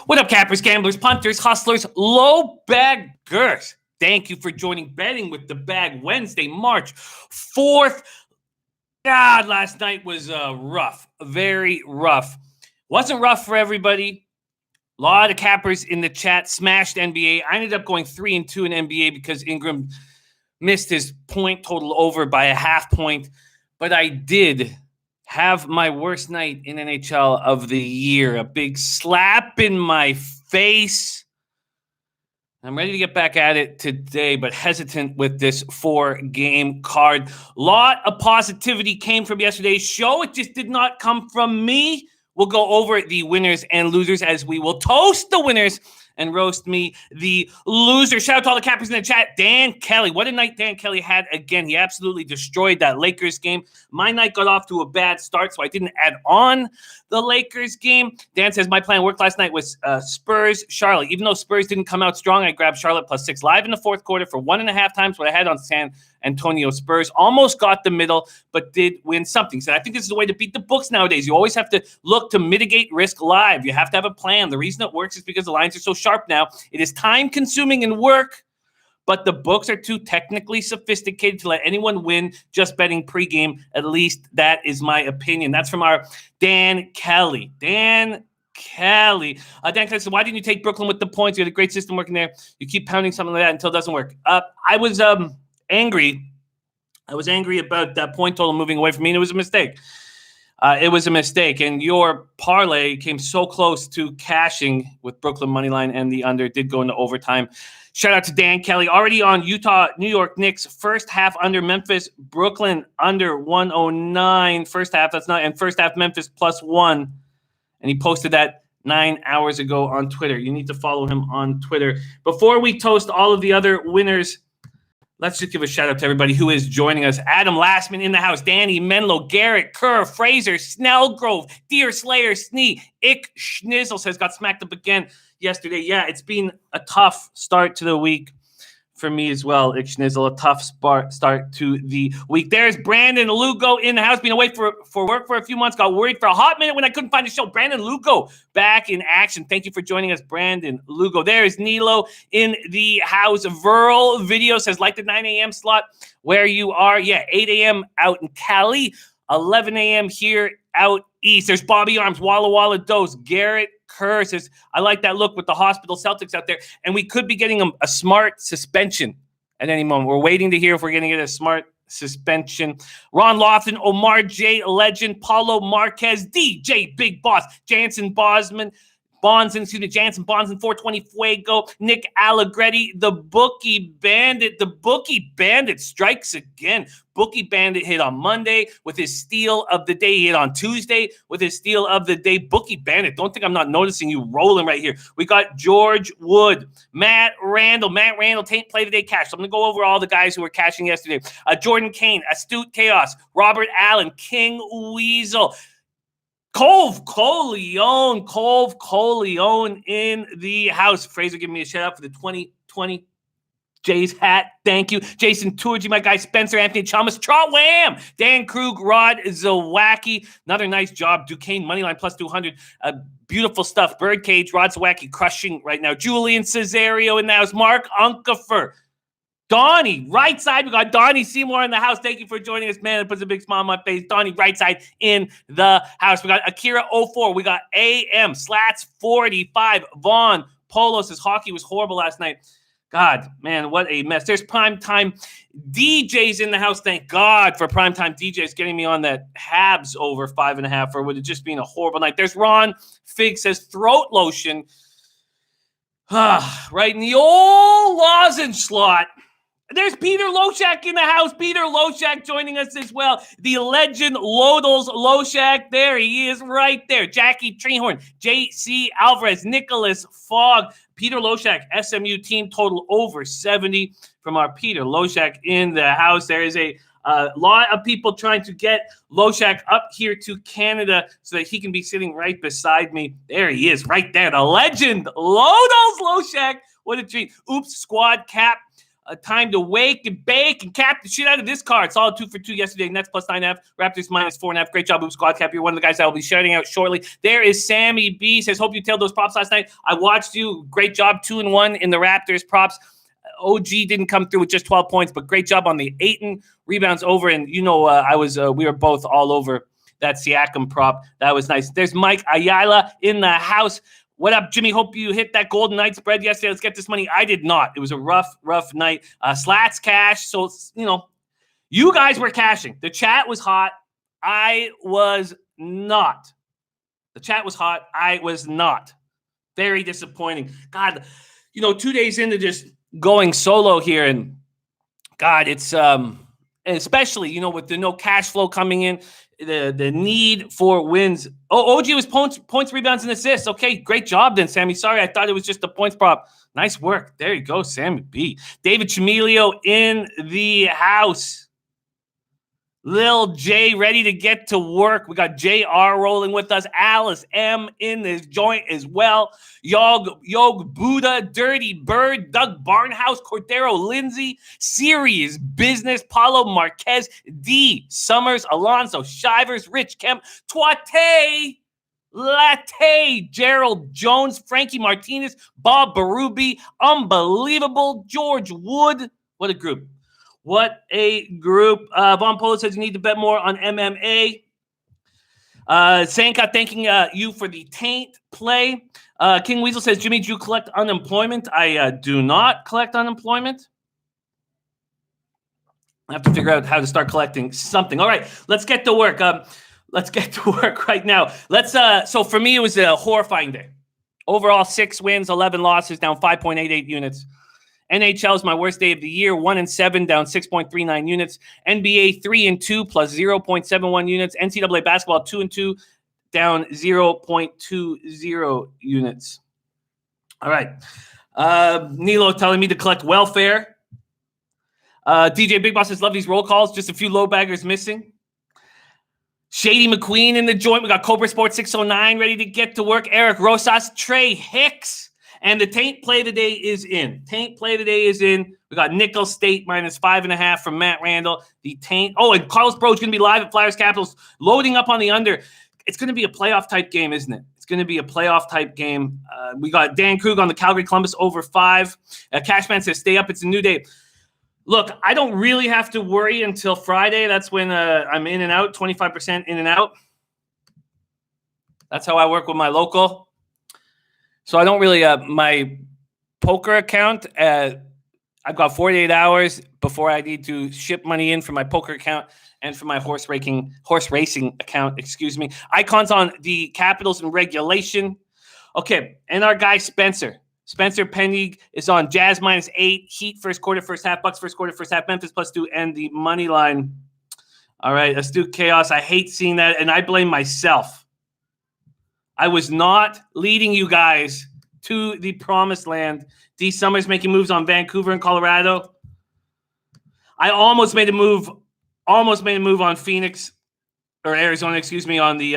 What up, cappers, gamblers, punters, hustlers, LoBaggers? Thank you for joining Betting with the Bag Wednesday, March 4th. God, last night was rough, very rough. Wasn't rough for everybody. A lot of cappers in the chat smashed NBA. I ended up going 3-2 in NBA because Ingram missed his point total over by a half point. But I did have my worst night in NHL of the year. A big slap in my face. I'm ready to get back at it today, but hesitant with this 4-game card. A lot of positivity came from yesterday's show. It just did not come from me. We'll go over the winners and losers as we will toast the winners and roast me, the loser. Shout out to all the cappers in the chat. Dan Kelly. What a night Dan Kelly had again. He absolutely destroyed that Lakers game. My night got off to a bad start, so I didn't add on the Lakers game. Dan says, my plan worked last night was Spurs, Charlotte. Even though Spurs didn't come out strong, I grabbed Charlotte +6 live in the fourth quarter for 1.5 times what I had on San Antonio Spurs. Almost got the middle, but did win something. So I think this is the way to beat the books nowadays. You always have to look to mitigate risk live. You have to have a plan. The reason it works is because the lines are so sharp now. It is time-consuming and work, but the books are too technically sophisticated to let anyone win just betting pregame. At least that is my opinion. That's from our Dan Kelly. Dan Kelly said, why didn't you take Brooklyn with the points? You had a great system working there. You keep pounding something like that until it doesn't work. I was angry. I was angry about that point total moving away from me, and it was a mistake. It was a mistake, and your parlay came so close to cashing with Brooklyn moneyline, and the under did go into overtime. Shout out to Dan Kelly. Already on Utah, New York Knicks, first half under Memphis, Brooklyn under 109. First half, that's not, and first half Memphis +1. And he posted that 9 hours ago on Twitter. You need to follow him on Twitter. Before we toast all of the other winners, let's just give a shout out to everybody who is joining us. Adam Lastman in the house. Danny Menlo, Garrett, Kerr, Fraser, Snellgrove, Deer Slayer, Snee, Ick Schnizzle says got smacked up again yesterday. Yeah, it's been a tough start to the week for me as well. Ick Schnizzle, a tough start to the week. There's Brandon Lugo in the house, been away for work for a few months. Got worried for a hot minute when I couldn't find the show. Brandon Lugo back in action. Thank you for joining us, Brandon Lugo. There's Nilo in the house. Verl Video says, like the 9 a.m. slot where you are. Yeah, 8 a.m. out in Cali, 11 a.m. here out east. There's Bobby Arms, Walla Walla Dose, Garrett Kerr says, I like that look with the hospital Celtics out there. And we could be getting a smart suspension at any moment. We're waiting to hear if we're going to get a smart suspension. Ron Lofton, Omar J. Legend, Paulo Marquez, DJ Big Boss, Jansen Jansen Bonson, 420 Fuego, Nick Allegretti, the Bookie Bandit. The Bookie Bandit strikes again. Bookie Bandit hit on Monday with his steal of the day. He hit on Tuesday with his steal of the day. Bookie Bandit, don't think I'm not noticing you rolling right here. We got George Wood, Matt Randall, play the day cash. So I'm going to go over all the guys who were cashing yesterday. Jordan Kane, Astute Chaos, Robert Allen, King Weasel, Cove Coleon in the house. Fraser giving me a shout out for the 2020 Jay's hat. Thank you. Jason Turgi, my guy Spencer, Anthony Chalmers, Trot Wham, Dan Krug, Rod Zawacki. Another nice job. Duquesne moneyline +200. Beautiful stuff. Birdcage, Rod Zawacki crushing right now. Julian Cesario in the house. Mark Unkefer. Donnie, right side. We got Donnie Seymour in the house. Thank you for joining us, man. It puts a big smile on my face. Donnie, right side in the house. We got Akira 04. We got AM, Slats 45. Vaughn Polo says hockey was horrible last night. God, man, what a mess. There's primetime DJs in the house. Thank God for primetime DJs getting me on that Habs over 5.5, or would it just been a horrible night. There's Ron Fig says throat lotion. Right in the old lozenge slot. There's Peter Loshak in the house. Peter Loshak joining us as well. The legend Lodals Loshak. There he is right there. Jackie Treehorn, J.C. Alvarez, Nicholas Fogg. Peter Loshak, SMU team total over 70 from our Peter Loshak in the house. There is a lot of people trying to get Loshak up here to Canada so that he can be sitting right beside me. There he is right there. The legend Lodals Loshak. What a treat. Oops, squad cap. Time to wake and bake and cap the shit out of this card. Solid 2 for 2 yesterday. Nets plus 9.5. Raptors minus 4.5. Great job, Boom Squad Cap. You're one of the guys I will be shouting out shortly. There is Sammy B. Says, hope you tailed those props last night. I watched you. Great job. 2-1 in the Raptors props. OG didn't come through with just 12 points, but great job on the Ayton rebounds over. And we were both all over that Siakam prop. That was nice. There's Mike Ayala in the house. What up, Jimmy? Hope you hit that Golden Knight spread yesterday. Let's get this money. I did not. It was a rough night. Slats cash. So, you guys were cashing. The chat was hot. I was not. The chat was hot. I was not. Very disappointing. God, 2 days into just going solo here, and God, it's especially, with the no cash flow coming in, the need for wins. Oh, OG was points, rebounds, and assists. Okay, great job then, Sammy. Sorry, I thought it was just the points prop. Nice work. There you go, Sammy B. David Chamilio in the house. Lil J ready to get to work. We got JR rolling with us. Alice M in this joint as well. Yog Buddha, Dirty Bird, Doug Barnhouse, Cordero Lindsay, Serious Business, Paulo Marquez, D, Summers, Alonso, Shivers, Rich Kemp, Twate, Latte, Gerald Jones, Frankie Martinez, Bob Barubi, Unbelievable, George Wood. What a group. What a group. Von Polo says you need to bet more on MMA. Sanka thanking you for the taint play. King Weasel says, Jimmy, do you collect unemployment? I do not collect unemployment. I have to figure out how to start collecting something. All right, let's get to work. Let's get to work right now. So for me, it was a horrifying day. Overall, 6 wins, 11 losses, down 5.88 units. NHL is my worst day of the year. 1-7, down 6.39 units. NBA 3-2, plus 0.71 units. NCAA basketball 2-2, down 0.20 units. All right. Nilo telling me to collect welfare. DJ Big Boss says, love these roll calls. Just a few low baggers missing. Shady McQueen in the joint. We got Cobra Sports 609 ready to get to work. Eric Rosas, Trey Hicks. And the taint play today is in. We got Nickel State minus 5.5 from Matt Randall. The taint. Oh, and Carlos Bro's going to be live at Flyers Capitals, loading up on the under. It's going to be a playoff type game, isn't it? It's going to be a playoff type game. We got Dan Krug on the Calgary Columbus over 5. Cashman says, stay up. It's a new day. Look, I don't really have to worry until Friday. That's when I'm in and out, 25% in and out. That's how I work with my local. So I don't really, my poker account, I've got 48 hours before I need to ship money in for my poker account and for my horse racing account, Icons on the Capitals in regulation. Okay, and our guy Spencer Penny is on Jazz minus 8, Heat first quarter, first half, Bucks first quarter, first half, Memphis plus 2, and the money line. All right, Astute Chaos. I hate seeing that, and I blame myself. I was not leading you guys to the promised land. D. Summers making moves on Vancouver and Colorado. I almost made a move on Phoenix or Arizona, on the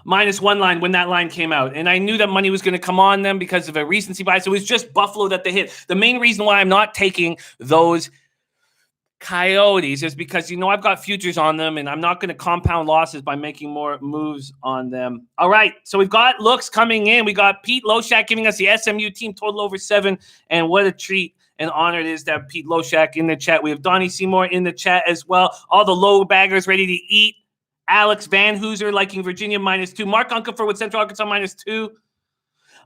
-1 line when that line came out. And I knew that money was going to come on them because of a recency bias. It was just Buffalo that they hit. The main reason why I'm not taking those Coyotes is because, I've got futures on them, and I'm not going to compound losses by making more moves on them. All right, so we've got looks coming in. We got Pete Loshak giving us the SMU team total over 7, and what a treat and honor it is to have Pete Loshak in the chat. We have Donnie Seymour in the chat as well. All the low baggers ready to eat. Alex Van Hooser liking Virginia -2. Mark Unkelfer with Central Arkansas -2.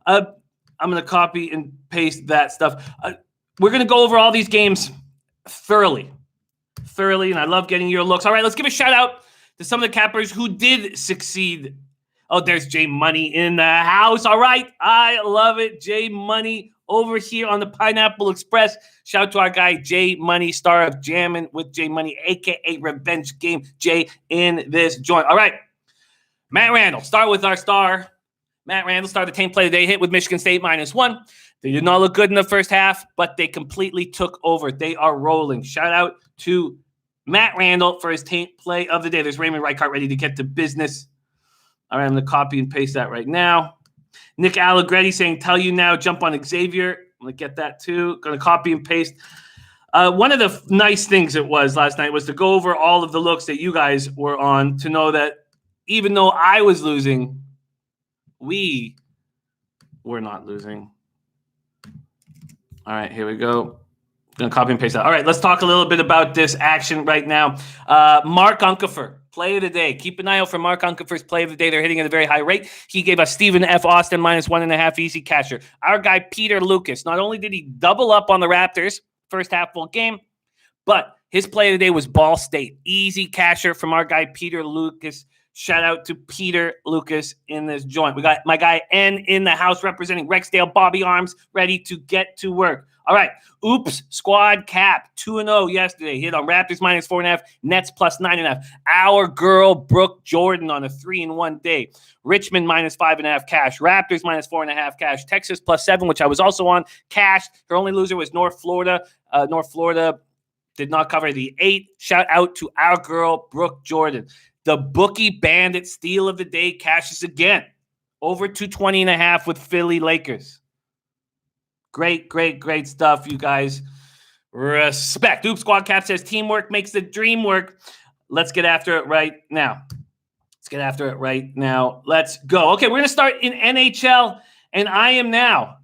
I'm going to copy and paste that stuff. We're going to go over all these games thoroughly, and I love getting your looks. All right, let's give a shout out to some of the cappers who did succeed. Oh, there's Jay Money in the house. All right, I love it. Jay Money over here on the Pineapple Express. Shout out to our guy Jay Money, star of Jammin' with Jay Money, a.k.a. Revenge Game Jay in this joint. All right, Matt Randall, start with our star. Matt Randall started the taint play today, hit with Michigan State -1. They did not look good in the first half, but they completely took over. They are rolling. Shout out to Matt Randall for his taint play of the day. There's Raymond Reichart ready to get to business. All right, I'm going to copy and paste that right now. Nick Allegretti saying, tell you now, jump on Xavier. I'm going to get that too. Going to copy and paste. One of the nice things it was last night was to go over all of the looks that you guys were on to know that even though I was losing, we were not losing. All right, here we go. Going to copy and paste that. All right, let's talk a little bit about this action right now. Mark Unkefer, play of the day. Keep an eye out for Mark Unkefer's play of the day. They're hitting at a very high rate. He gave us Stephen F. Austin -1.5 easy casher. Our guy, Peter Lucas, not only did he double up on the Raptors, first half full game, but his play of the day was Ball State. Easy casher from our guy, Peter Lucas. Shout out to Peter Lucas in this joint. We got my guy N in the house representing Rexdale Bobby Arms, ready to get to work. All right. Oops. Squad cap 2-0 yesterday. Hit on Raptors -4.5, Nets +9.5. Our girl Brooke Jordan on a 3-in-1 day. Richmond -5.5 cash. Raptors -4.5 cash. Texas +7, which I was also on, cash. Her only loser was North Florida. North Florida did not cover the 8. Shout out to our girl Brooke Jordan. The bookie bandit steal of the day cashes again. Over 220.5 with Philly Lakers. Great, great, great stuff, you guys. Respect. Oops Squad Cap says teamwork makes the dream work. Let's get after it right now. Let's go. Okay, we're going to start in NHL, and I am now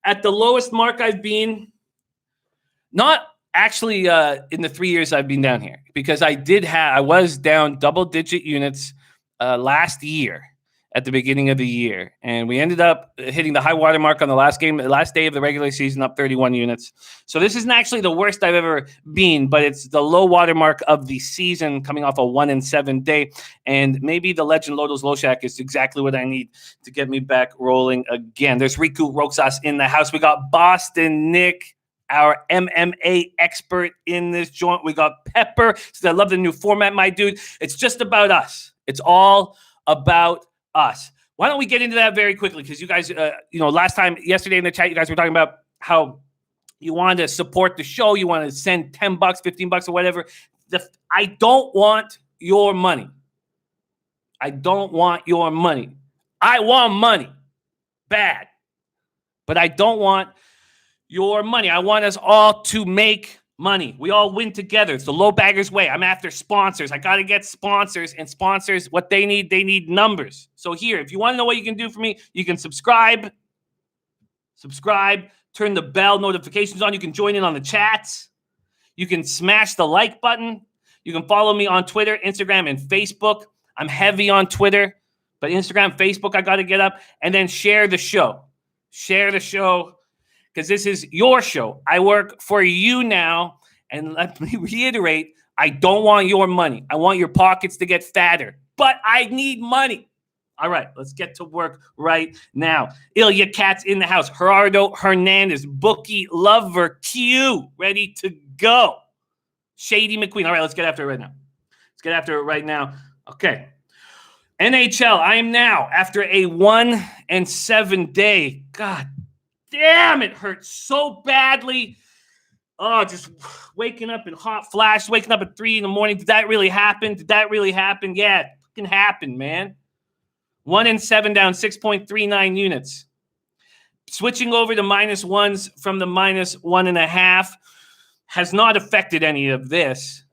at the lowest mark I've been. Not actually in the 3 years I've been down here, because I was down double-digit units last year at the beginning of the year, and we ended up hitting the high water mark on the last day of the regular season, up 31 units. So this isn't actually the worst I've ever been, but it's the low water mark of the season, coming off a 1-7 day, and maybe the legend Lodos Loshak is exactly what I need to get me back rolling again. There's Riku Roxas in the house. We got Boston Nick, our MMA expert in this joint. We got Pepper. So I love the new format, my dude. It's just about us. It's all about us. Why don't we get into that very quickly? Because you guys, yesterday in the chat, you guys were talking about how you wanted to support the show. You want to send $10, $15 or whatever. I don't want your money. I want money. Bad. But I don't want your money. I want us all to make money. We all win together. It's the LoBaggers way. I'm after sponsors. I got to get sponsors, and sponsors, what they need numbers. So here, if you want to know what you can do for me, you can subscribe, turn the bell notifications on. You can join in on the chats. You can smash the like button. You can follow me on Twitter, Instagram, and Facebook. I'm heavy on Twitter, but Instagram, Facebook, I got to get up. And then share the show. Because this is your show. I work for you now. And let me reiterate, I don't want your money. I want your pockets to get fatter. But I need money. All right, let's get to work right now. Ilya Katz in the house. Gerardo Hernandez, Bookie Lover Q, ready to go. Shady McQueen. All right, let's get after it right now. Okay. NHL, I am now after a 1-7 day. God damn, it hurts so badly. Oh, just waking up in hot flash, waking up at 3 a.m. Did that really happen? Yeah, it fucking happened, man. 1-7 down 6.39 units. Switching over to -1s from the -1.5 has not affected any of this.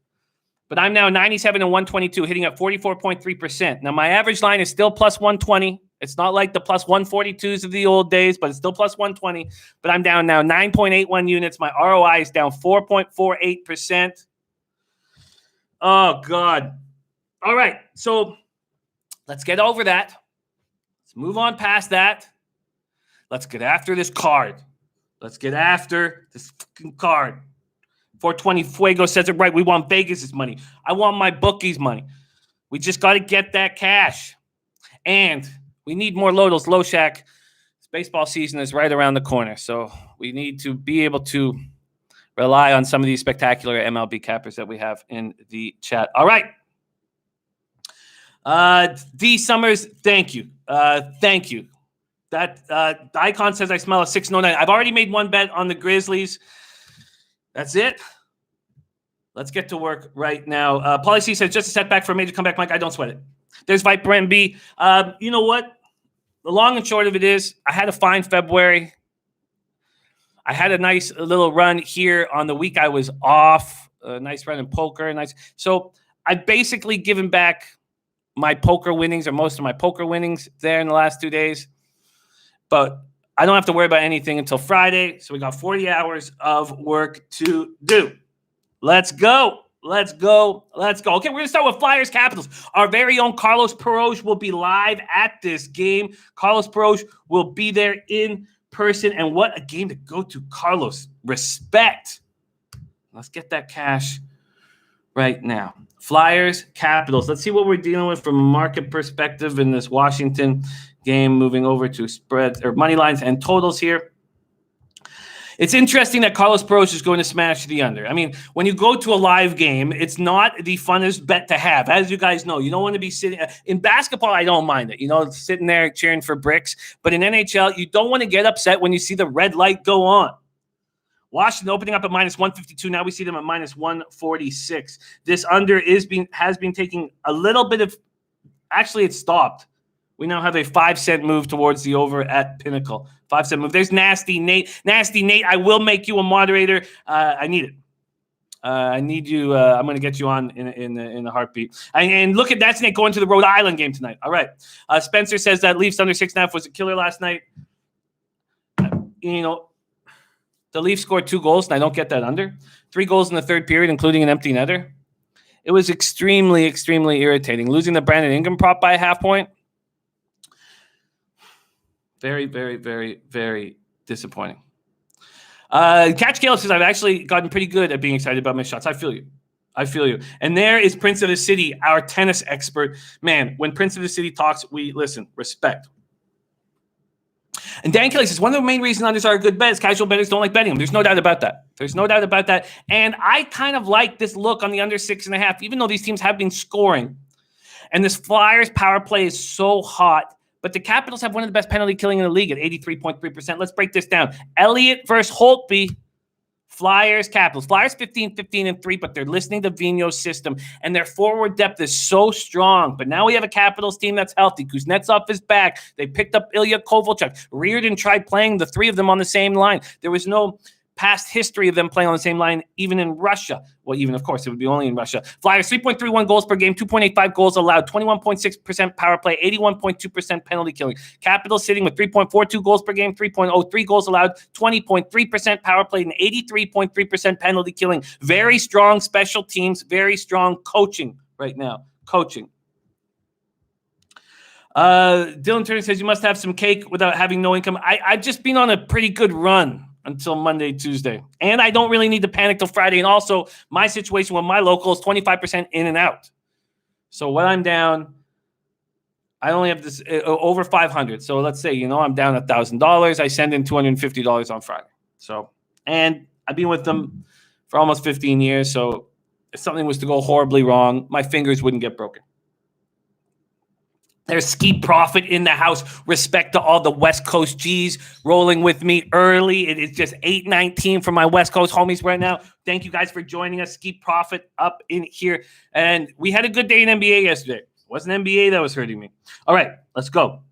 But I'm now 97 and 122, hitting at 44.3%. Now, my average line is still +120. It's not like the +142s of the old days, but it's still +120. But I'm down now 9.81 units. My ROI is down 4.48%. Oh, God. All right. So let's get over that. Let's move on past that. Let's get after this card. Let's get after this fucking card. 420 Fuego says it right. We want Vegas' money. I want my bookies' money. We just got to get that cash. And we need more Lodos Loshak. This baseball season is right around the corner. So we need to be able to rely on some of these spectacular MLB cappers that we have in the chat. All right. D Summers, thank you. Thank you. That Icon says I smell a 609. I've already made one bet on the Grizzlies. That's it. Let's get to work right now. Paulie C says, just a setback for a major comeback, Mike. I don't sweat it. There's Viper MB. You know what? The long and short of it is I had a fine February. I had a nice little run here on the week I was off. A nice run in poker. So I've basically given back my poker winnings, or most of my poker winnings, there in the last 2 days. But I don't have to worry about anything until Friday. So we got 40 hours of work to do. Let's go. Okay, we're going to start with Flyers Capitals. Our very own Carlos Peroj will be live at this game. Carlos Peroj will be there in person. And what a game to go to, Carlos. Respect. Let's get that cash right now. Flyers Capitals. Let's see what we're dealing with from a market perspective in this Washington game, moving over to spreads or money lines and totals here. It's interesting that Carlos Peroj is going to smash the under. I mean, when you go to a live game, it's not the funnest bet to have. As you guys know, you don't want to be sitting in basketball. I don't mind it, sitting there cheering for bricks. But in NHL, you don't want to get upset when you see the red light go on. Washington opening up at minus 152. Now we see them at minus 146. This under has been taking a little bit of. Actually, it stopped. We now have a 5-cent move towards the over at Pinnacle. 5-cent move. There's Nasty Nate. Nasty Nate, I will make you a moderator. I need it. I need you. I'm going to get you on in a heartbeat. And look at Nasty Nate going to the Rhode Island game tonight. All right. Spencer says that Leafs under 6.5 was a killer last night. The Leafs scored 2 goals, and I don't get that under. 3 goals in the third period, including an empty netter. It was extremely, extremely irritating. Losing the Brandon Ingram prop by a half point. Very, very, very, very disappointing. Catch Caleb says, I've actually gotten pretty good at being excited about missed shots. I feel you. And there is Prince of the City, our tennis expert. Man, when Prince of the City talks, we listen. Respect. And Dan Kelly says, one of the main reasons unders are a good bet is casual bettors don't like betting them. There's no doubt about that. And I kind of like this look on the under 6.5, even though these teams have been scoring. And this Flyers power play is so hot. But the Capitals have one of the best penalty killing in the league at 83.3%. Let's break this down. Elliott versus Holtby. Flyers, Capitals. Flyers 15-15-3, but they're listening to Vigneault's system. And their forward depth is so strong. But now we have a Capitals team that's healthy. Kuznetsov is back. They picked up Ilya Kovalchuk. Reardon tried playing the 3 of them on the same line. There was no past history of them playing on the same line, even in Russia. Well, even, of course, it would be only in Russia. Flyers, 3.31 goals per game, 2.85 goals allowed, 21.6% power play, 81.2% penalty killing. Capitals sitting with 3.42 goals per game, 3.03 goals allowed, 20.3% power play, and 83.3% penalty killing. Very strong special teams, very strong coaching right now. Dylan Turner says, you must have some cake without having no income. I've just been on a pretty good run until Monday, Tuesday. And I don't really need to panic till Friday. And also, my situation with my local is 25% in and out. So when I'm down, I only have this over 500. So let's say, I'm down $1,000. I send in $250 on Friday. So, and I've been with them for almost 15 years. So if something was to go horribly wrong, my fingers wouldn't get broken. There's Ski Profit in the house. Respect to all the West Coast G's rolling with me early. It is just 8:19 for my West Coast homies right now. Thank you guys for joining us. Ski Profit up in here. And we had a good day in NBA yesterday. It wasn't NBA that was hurting me. All right, let's go.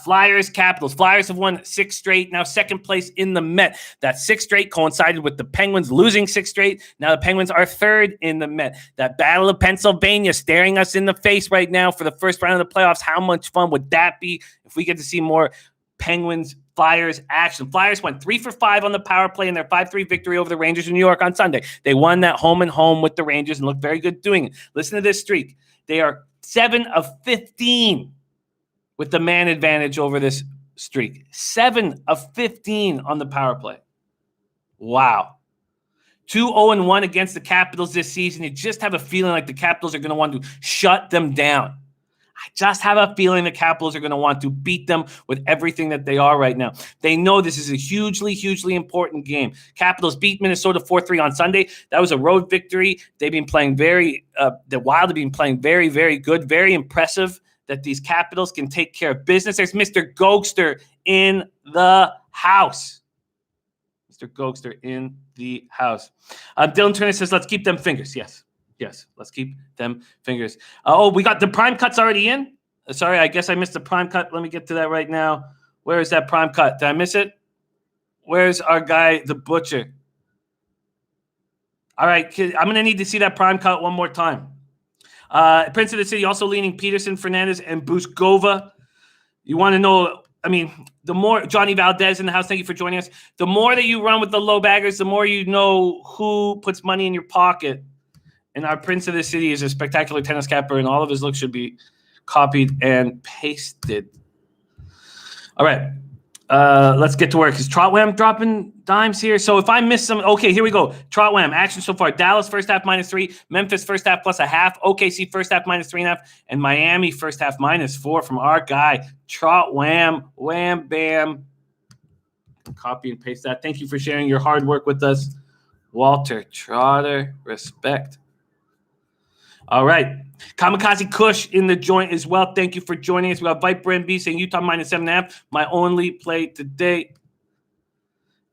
Flyers, Capitals. Flyers have won 6 straight. Now second place in the Met. That 6 straight coincided with the Penguins losing 6 straight. Now the Penguins are third in the Met. That Battle of Pennsylvania staring us in the face right now for the first round of the playoffs. How much fun would that be if we get to see more Penguins Flyers action? Flyers went 3 for 5 on the power play in their 5-3 victory over the Rangers in New York on Sunday. They won that home and home with the Rangers and looked very good doing it. Listen to this streak. They are 7 of 15 with the man advantage over this streak. 7 of 15 on the power play. Wow. 2-0-1 against the Capitals this season. You just have a feeling like the Capitals are going to want to shut them down. I just have a feeling the Capitals are going to want to beat them with everything that they are right now. They know this is a hugely, hugely important game. Capitals beat Minnesota 4-3 on Sunday. That was a road victory. They've been playing the Wild have been playing very, very good, very impressive that these Capitals can take care of business. There's Mr. Gokster in the house. Mr. Gokster in the house. Dylan Turner says, let's keep them fingers. Yes, let's keep them fingers. We got the prime cuts already in? Sorry, I guess I missed the prime cut. Let me get to that right now. Where is that prime cut? Did I miss it? Where's our guy, the Butcher? All right, I'm going to need to see that prime cut one more time. Prince of the City also leaning Peterson, Fernandez, and Buskova. You want to know, I mean, the more Johnny Valdez in the house, thank you for joining us. The more that you run with the low baggers, the more you know who puts money in your pocket. And our Prince of the City is a spectacular tennis capper, and all of his looks should be copied and pasted. All right. Let's get to work. Is Trotwam dropping dimes here? So if I miss some, okay, here we go. Trotwam, action so far. Dallas first half -3, Memphis first half +0.5, OKC first half -3.5, and Miami first half -4 from our guy, Trotwam. Wham, bam. Copy and paste that. Thank you for sharing your hard work with us, Walter Trotter. Respect. All right. Kamikaze Kush in the joint as well. Thank you for joining us. We got Viper NB saying Utah -7.5. My only play today.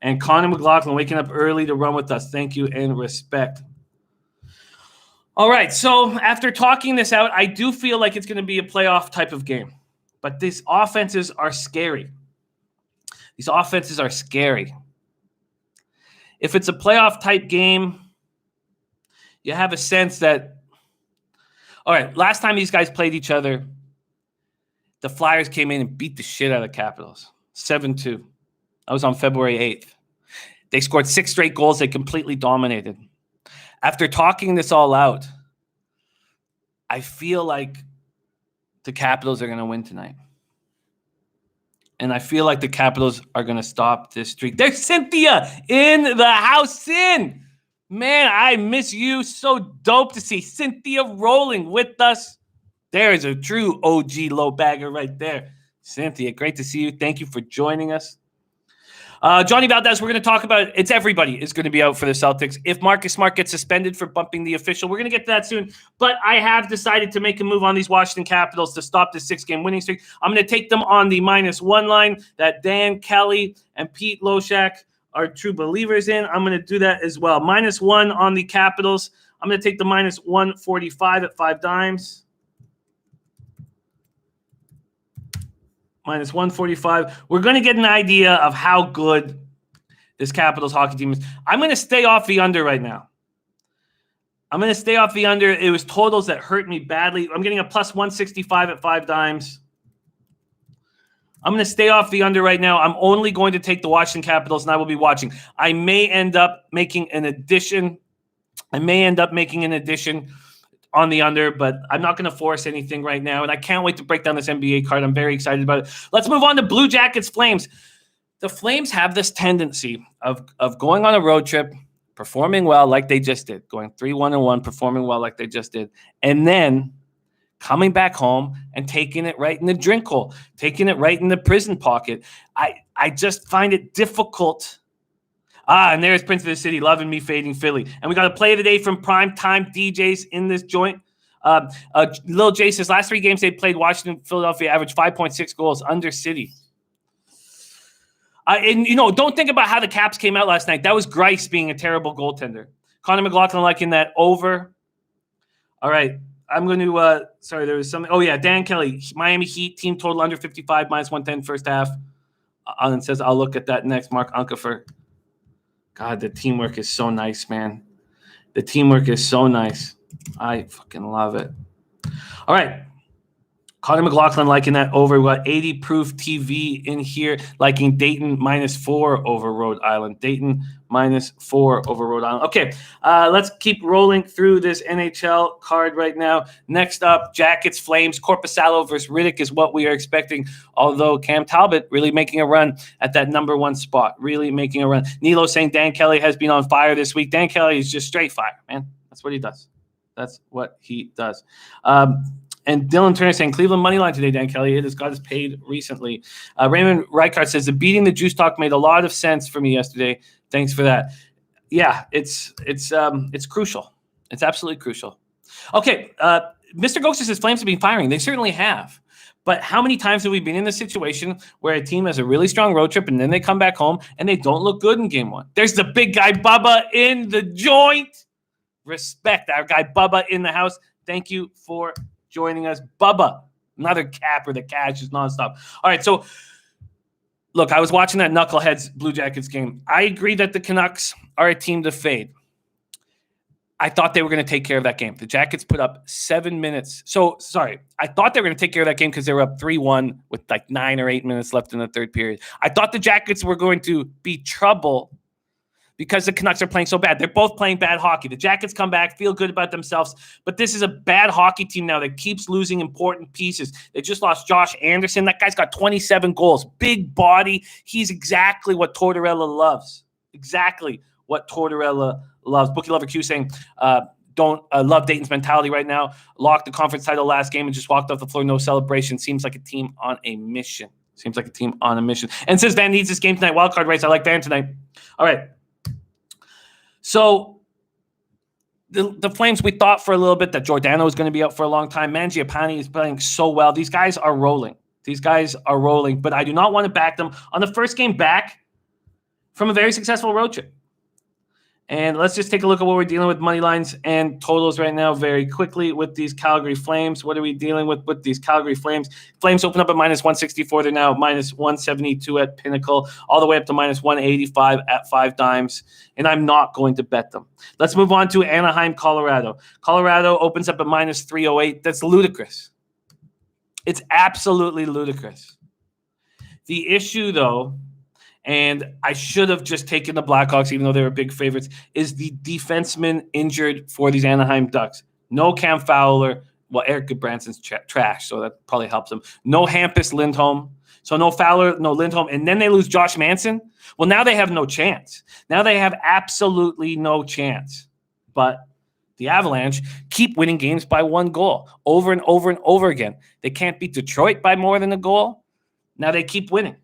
And Connor McLaughlin waking up early to run with us. Thank you and respect. All right. So after talking this out, I do feel like it's going to be a playoff type of game. But these offenses are scary. These offenses are scary. If it's a playoff type game, you have a sense that, all right, last time these guys played each other, the Flyers came in and beat the shit out of the Capitals, 7-2. I was on February 8th. They scored 6 straight goals. They completely dominated. After talking this all out, I feel like the Capitals are going to win tonight. And I feel like the Capitals are going to stop this streak. There's Cynthia in the house in. Man, I miss you. So dope to see Cynthia rolling with us. There is a true OG low bagger right there. Cynthia, great to see you. Thank you for joining us. Johnny Valdez, we're going to talk about it's everybody is going to be out for the Celtics. If Marcus Smart gets suspended for bumping the official, we're going to get to that soon. But I have decided to make a move on these Washington Capitals to stop the 6-game winning streak. I'm going to take them on the -1 line that Dan Kelly and Pete Loshak are true believers in. I'm going to do that as well. -1 on the Capitals. I'm going to take the -145 at 5 dimes. -145. We're going to get an idea of how good this Capitals hockey team is. I'm going to stay off the under right now. I'm going to stay off the under. It was totals that hurt me badly. I'm getting a +165 at 5 dimes. I'm going to stay off the under right now. I'm only going to take the Washington Capitals, and I will be watching. I may end up making an addition. On the under, but I'm not going to force anything right now, and I can't wait to break down this NBA card. I'm very excited about it. Let's move on to Blue Jackets Flames. The Flames have this tendency of going on a road trip, performing well like they just did, going 3-1-1, performing well like they just did, and then coming back home and taking it right in the drink hole, taking it right in the prison pocket. I just find it difficult. And there's Prince of the City, loving me fading Philly. And we got a play of the day from primetime DJs in this joint. Lil J says, last 3 games they played, Washington, Philadelphia, averaged 5.6 goals under City. And, don't think about how the Caps came out last night. That was Grice being a terrible goaltender. Connor McLaughlin liking that over. All right. I'm going to, there was something. Oh, yeah, Dan Kelly, Miami Heat, team total under 55, -110 first half. And says, I'll look at that next. Mark Unkefer. God, the teamwork is so nice, man. The teamwork is so nice. I fucking love it. All right. Connor McLaughlin liking that over. We got 80 proof TV in here, liking Dayton -4 over Rhode Island. Dayton -4 over Rhode Island. Okay, let's keep rolling through this NHL card right now. Next up, Jackets, Flames, Korpisalo versus Riddick is what we are expecting, although Cam Talbot really making a run at that #1 spot, really making a run. Nilo saying Dan Kelly has been on fire this week. Dan Kelly is just straight fire, man. That's what he does. That's what he does. And Dylan Turner saying Cleveland money line today, Dan Kelly. It has got us paid recently. Raymond Reichart says the beating the juice talk made a lot of sense for me yesterday. Thanks for that. Yeah, it's crucial. It's absolutely crucial. Okay, Mr. Ghost says Flames have been firing. They certainly have. But how many times have we been in this situation where a team has a really strong road trip and then they come back home and they don't look good in game 1? There's the big guy Bubba in the joint. Respect our guy Bubba in the house. Thank you for joining us, Bubba. Another capper that cashes nonstop. All right, so Look, I was watching that Knuckleheads Blue Jackets game. I agree that the Canucks are a team to fade. I thought they were going to take care of that game. The Jackets put up 7 minutes. I thought they were going to take care of that game because they were up 3-1 with like 9 or 8 minutes left in the third period. I thought the Jackets were going to be trouble because the Canucks are playing so bad. They're both playing bad hockey. The Jackets come back, feel good about themselves, but this is a bad hockey team now that keeps losing important pieces. They just lost Josh Anderson. That guy's got 27 goals. Big body. He's exactly what Tortorella loves. Exactly what Tortorella loves. Bookie Lover Q saying, don't love Dayton's mentality right now. Locked the conference title last game and just walked off the floor. No celebration. Seems like a team on a mission. And says Van needs this game tonight. Wildcard race. I like Van tonight. All right. So the Flames, we thought for a little bit that Giordano was going to be out for a long time. Mangiapane is playing so well. These guys are rolling. But I do not want to back them on the first game back from a very successful road trip. And let's just take a look at what we're dealing with money lines and totals right now very quickly with these Calgary Flames. What are we dealing with these Calgary Flames? Flames open up at minus 164. They're now minus 172 at Pinnacle, all the way up to minus 185 at 5 dimes. And I'm not going to bet them. Let's move on to Anaheim, Colorado. Colorado opens up at minus 308. That's ludicrous. It's absolutely ludicrous. The issue, though, and I should have just taken the Blackhawks, even though they were big favorites, is the defenseman injured for these Anaheim Ducks. No Cam Fowler. Well, Eric Goodbranson's trash, so that probably helps them. No Hampus Lindholm. So no Fowler, no Lindholm. And then they lose Josh Manson. Well, now they have no chance. Now they have absolutely no chance. But the Avalanche keep winning games by 1 goal over and over and over again. They can't beat Detroit by more than a goal. Now they keep winning.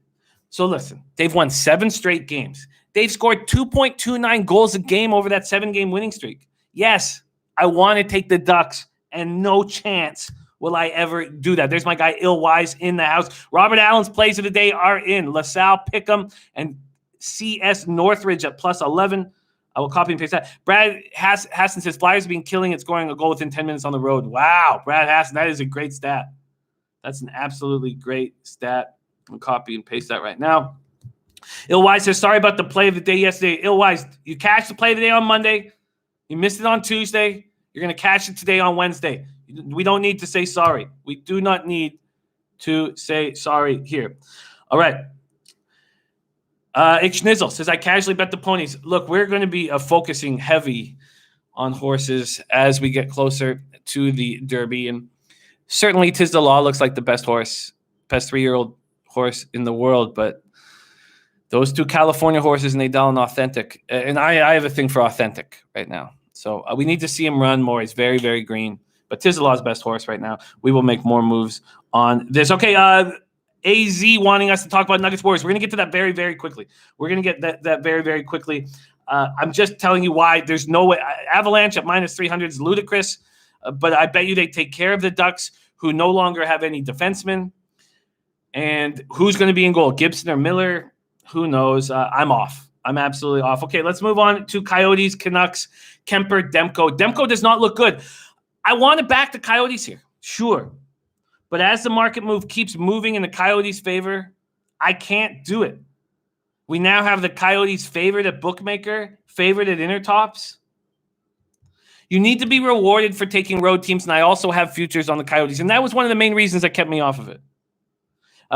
So listen, they've won 7 straight games. They've scored 2.29 goals a game over that 7-game winning streak. Yes, I want to take the Ducks, and no chance will I ever do that. There's my guy, Il Wise, in the house. Robert Allen's plays of the day are in. LaSalle, Pickham, and C.S. Northridge at plus 11. I will copy and paste that. Brad Hassan says, Flyers have been killing it, scoring a goal within 10 minutes on the road. Wow, Brad Hassan, that is a great stat. That's an absolutely great stat. I'm going to copy and paste that right now. Il Wise says, sorry about the play of the day yesterday. Il Wise, you cashed the play of the day on Monday. You missed it on Tuesday. You're going to cash it today on Wednesday. We don't need to say sorry. We do not need to say sorry here. All right. Schnizzle says, I casually bet the ponies. Look, we're going to be focusing heavy on horses as we get closer to the Derby. And certainly Tiz the Law looks like the best 3-year-old horse in the world, but those 2 California horses, Nadal and Authentic, and I have a thing for Authentic right now. So we need to see him run more. He's very, very green, but Tiz the Law's best horse right now. We will make more moves on this. Okay, AZ wanting us to talk about Nuggets Warriors. We're going to get to that very, very quickly. We're going to get that very, very quickly. I'm just telling you why there's no way. Avalanche at minus 300 is ludicrous, but I bet you they take care of the Ducks, who no longer have any defensemen. And who's going to be in goal? Gibson or Miller? Who knows? I'm off. I'm absolutely off. Okay, let's move on to Coyotes, Canucks, Kemper, Demko. Demko does not look good. I want to back the Coyotes here. Sure. But as the market move keeps moving in the Coyotes' favor, I can't do it. We now have the Coyotes favored at Bookmaker, favored at Intertops. You need to be rewarded for taking road teams, and I also have futures on the Coyotes. And that was one of the main reasons that kept me off of it.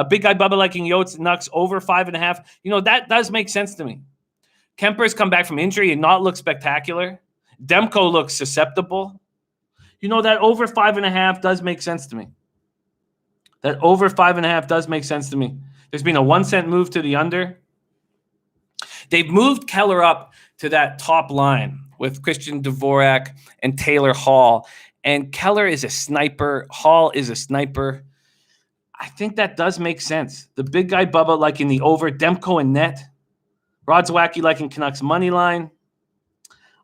Big Guy Bubba liking Yotes, Nucks over 5.5. That does make sense to me. Kemper's come back from injury and not look spectacular. Demko looks susceptible. That over 5.5 does make sense to me. That over 5.5 does make sense to me. There's been a 1-cent move to the under. They've moved Keller up to that top line with Christian Dvorak and Taylor Hall. And Keller is a sniper. Hall is a sniper. I think that does make sense. The Big Guy Bubba liking the over. Demko and net. Rod Zwacky liking Canucks money line.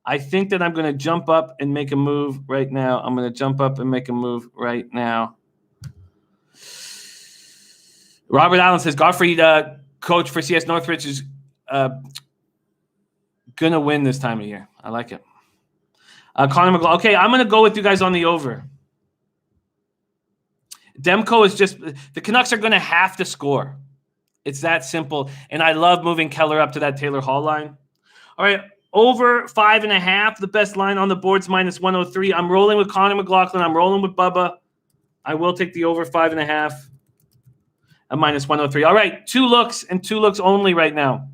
I think that I'm going to jump up and make a move right now. Robert Allen says, Godfrey, coach for CS Northridge, is going to win this time of year. I like it. Connor McGlaughlin. Okay, I'm going to go with you guys on the over. Demko is just – the Canucks are going to have to score. It's that simple. And I love moving Keller up to that Taylor Hall line. All right. Over 5.5. The best line on the board's minus 103. I'm rolling with Connor McLaughlin. I'm rolling with Bubba. I will take the over 5.5 at minus 103. All right. 2 looks and 2 looks only right now.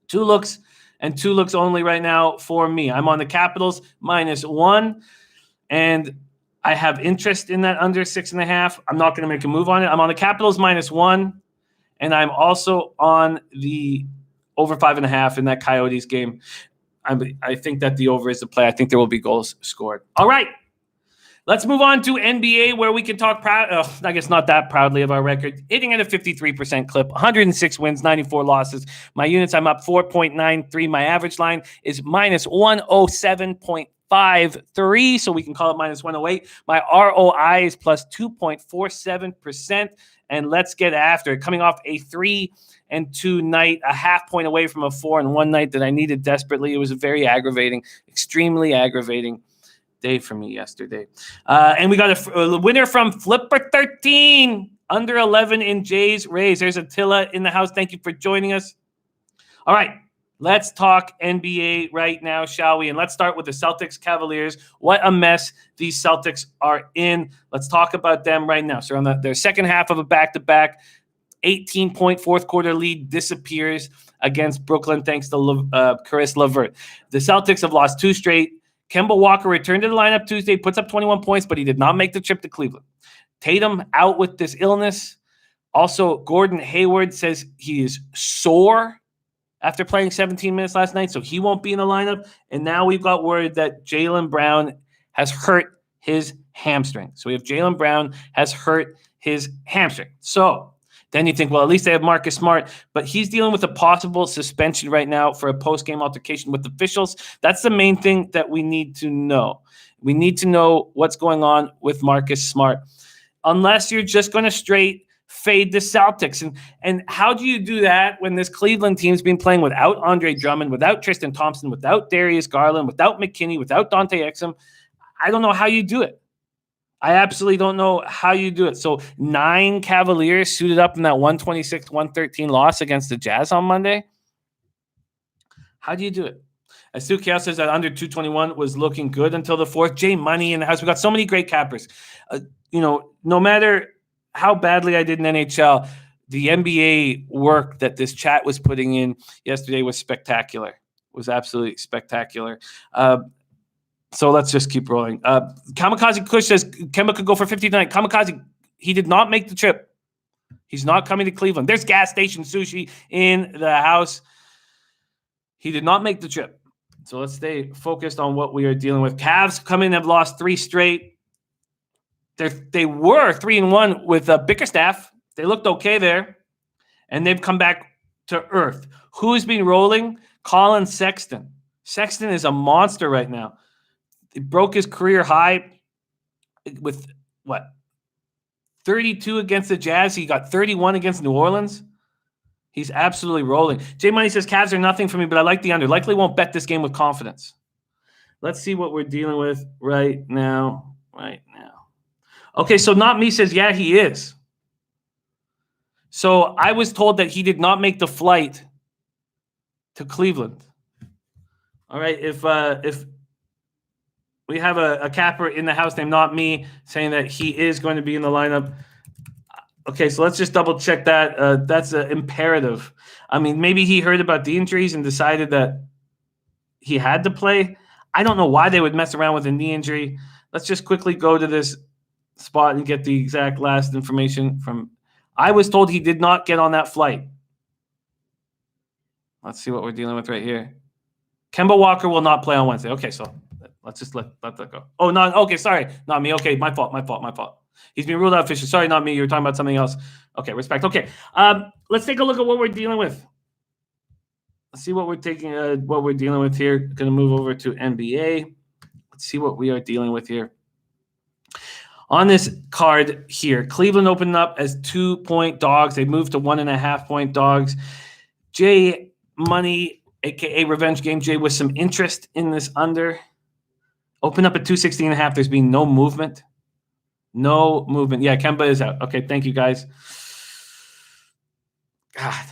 2 looks and 2 looks only right now for me. I'm on the Capitals minus 1. And I have interest in that under 6.5. I'm not going to make a move on it. I'm on the Capitals minus 1. And I'm also on the over 5.5 in that Coyotes game. I think that the over is the play. I think there will be goals scored. All right. Let's move on to NBA, where we can talk I guess not that proudly of our record. Hitting at a 53% clip, 106 wins, 94 losses. My units, I'm up 4.93. My average line is minus 107.53, so we can call it minus 108. My ROI is plus 2.47%. And let's get after it. Coming off a 3-2 night, a half point away from a 4-1 night that I needed desperately. It was a very aggravating, extremely aggravating day for me yesterday. And we got a winner from Flipper 13, under 11 in Jay's Rays. There's Attila in the house. Thank you for joining us. All right. Let's talk NBA right now, shall we? And let's start with the Celtics Cavaliers. What a mess these Celtics are in. Let's talk about them right now. So on their second half of a back-to-back, 18-point fourth-quarter lead disappears against Brooklyn thanks to Caris LeVert. The Celtics have lost 2 straight. Kemba Walker returned to the lineup Tuesday, puts up 21 points, but he did not make the trip to Cleveland. Tatum out with this illness. Also, Gordon Hayward says he is sore after playing 17 minutes last night, so he won't be in the lineup. And now we've got word that Jaylen Brown has hurt his hamstring. So we have Jaylen Brown has hurt his hamstring. So then you think, well, at least they have Marcus Smart, but he's dealing with a possible suspension right now for a post-game altercation with officials. That's the main thing that we need to know. We need to know what's going on with Marcus Smart. Unless you're just going to straight fade the Celtics. And how do you do that when this Cleveland team's been playing without Andre Drummond, without Tristan Thompson, without Darius Garland, without McKinney, without Dante Exum? I don't know how you do it. I absolutely don't know how you do it. So 9 Cavaliers suited up in that 126-113 loss against the Jazz on Monday. How do you do it? As Stu Chaos says that under 221 was looking good until the 4th. Jay Money in the house. We got so many great cappers. No matter how badly I did in NHL, the NBA work that this chat was putting in yesterday was spectacular. Was absolutely spectacular. So let's just keep rolling. Kamikaze Kush says Kemba could go for 50 tonight. Kamikaze, he did not make the trip. He's not coming to Cleveland. There's gas station sushi in the house. He did not make the trip. So let's stay focused on what we are dealing with. Cavs come in and have lost 3 straight. They were 3-1 with Bickerstaff. They looked okay there. And they've come back to earth. Who's been rolling? Colin Sexton. Sexton is a monster right now. He broke his career high with, 32 against the Jazz. He got 31 against New Orleans. He's absolutely rolling. Jay Money says, Cavs are nothing for me, but I like the under. Likely won't bet this game with confidence. Let's see what we're dealing with right now. Okay, so Not Me says, yeah, he is. So I was told that he did not make the flight to Cleveland. All right, if we have a capper in the house named Not Me saying that he is going to be in the lineup. Okay, so let's just double check that. That's an imperative. I mean, maybe he heard about the injuries and decided that he had to play. I don't know why they would mess around with a knee injury. Let's just quickly go to this spot and get the exact last information from. I was told he did not get on that flight. Let's see what we're dealing with right here. Kemba Walker will not play on Wednesday. Okay, so let's just let that go. Oh, no. Okay, sorry. Not me. Okay, my fault. He's been ruled out officially. Sorry, not me. You were talking about something else. Okay, respect. Okay, let's take a look at what we're dealing with. Let's see what we're dealing with here. Going to move over to NBA. Let's see what we are dealing with here. On this card here, Cleveland opened up as 2-point dogs. They moved to 1.5-point dogs. Jay Money, a.k.a. Revenge Game Jay, with some interest in this under. Open up at 216.5. There's been no movement. No movement. Yeah, Kemba is out. Okay, thank you, guys. God.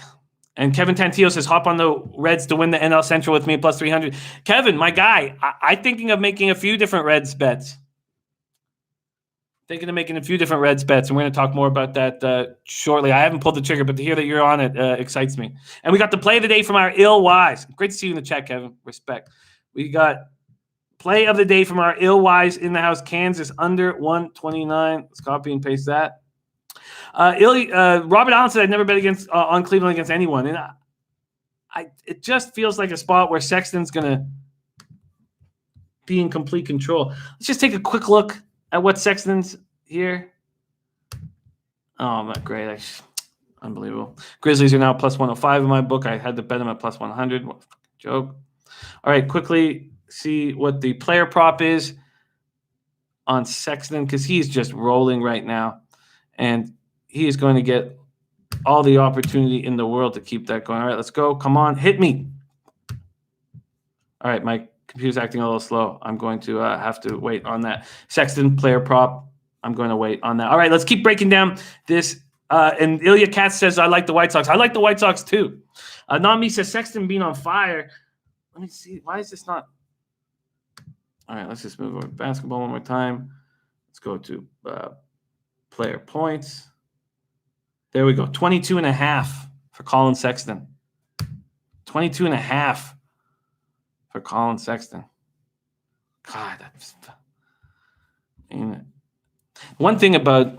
And Kevin Tantillo says, hop on the Reds to win the NL Central with me at plus 300. Kevin, my guy, I'm thinking of making a few different Reds bets. And we're going to talk more about that shortly. I haven't pulled the trigger, but to hear that you're on it excites me. And we got the play of the day from our Ill Wise. Great to see you in the chat, Kevin. Respect. We got play of the day from our Ill Wise in the house. Kansas under 129. Let's copy and paste that. Robert Allen said I'd never bet against on Cleveland against anyone, and it just feels like a spot where Sexton's gonna be in complete control. Let's just take a quick look at what Sexton's here. Oh, not great! Unbelievable. Grizzlies are now plus 105 in my book. I had to bet them at plus 100. What a joke! All right, quickly see what the player prop is on Sexton because he's just rolling right now, and he is going to get all the opportunity in the world to keep that going. All right, let's go. Come on, hit me. All right, my computer's acting a little slow. I'm going to have to wait on that. Sexton player prop. I'm going to wait on that. All right, let's keep breaking down this. And Ilya Katz says, I like the White Sox. I like the White Sox too. Nami says, Sexton being on fire. Let me see. Why is this not? All right, let's just move over to basketball one more time. Let's go to player points. There we go. 22.5 for Colin Sexton. 22.5 for Colin Sexton. God, that's one thing about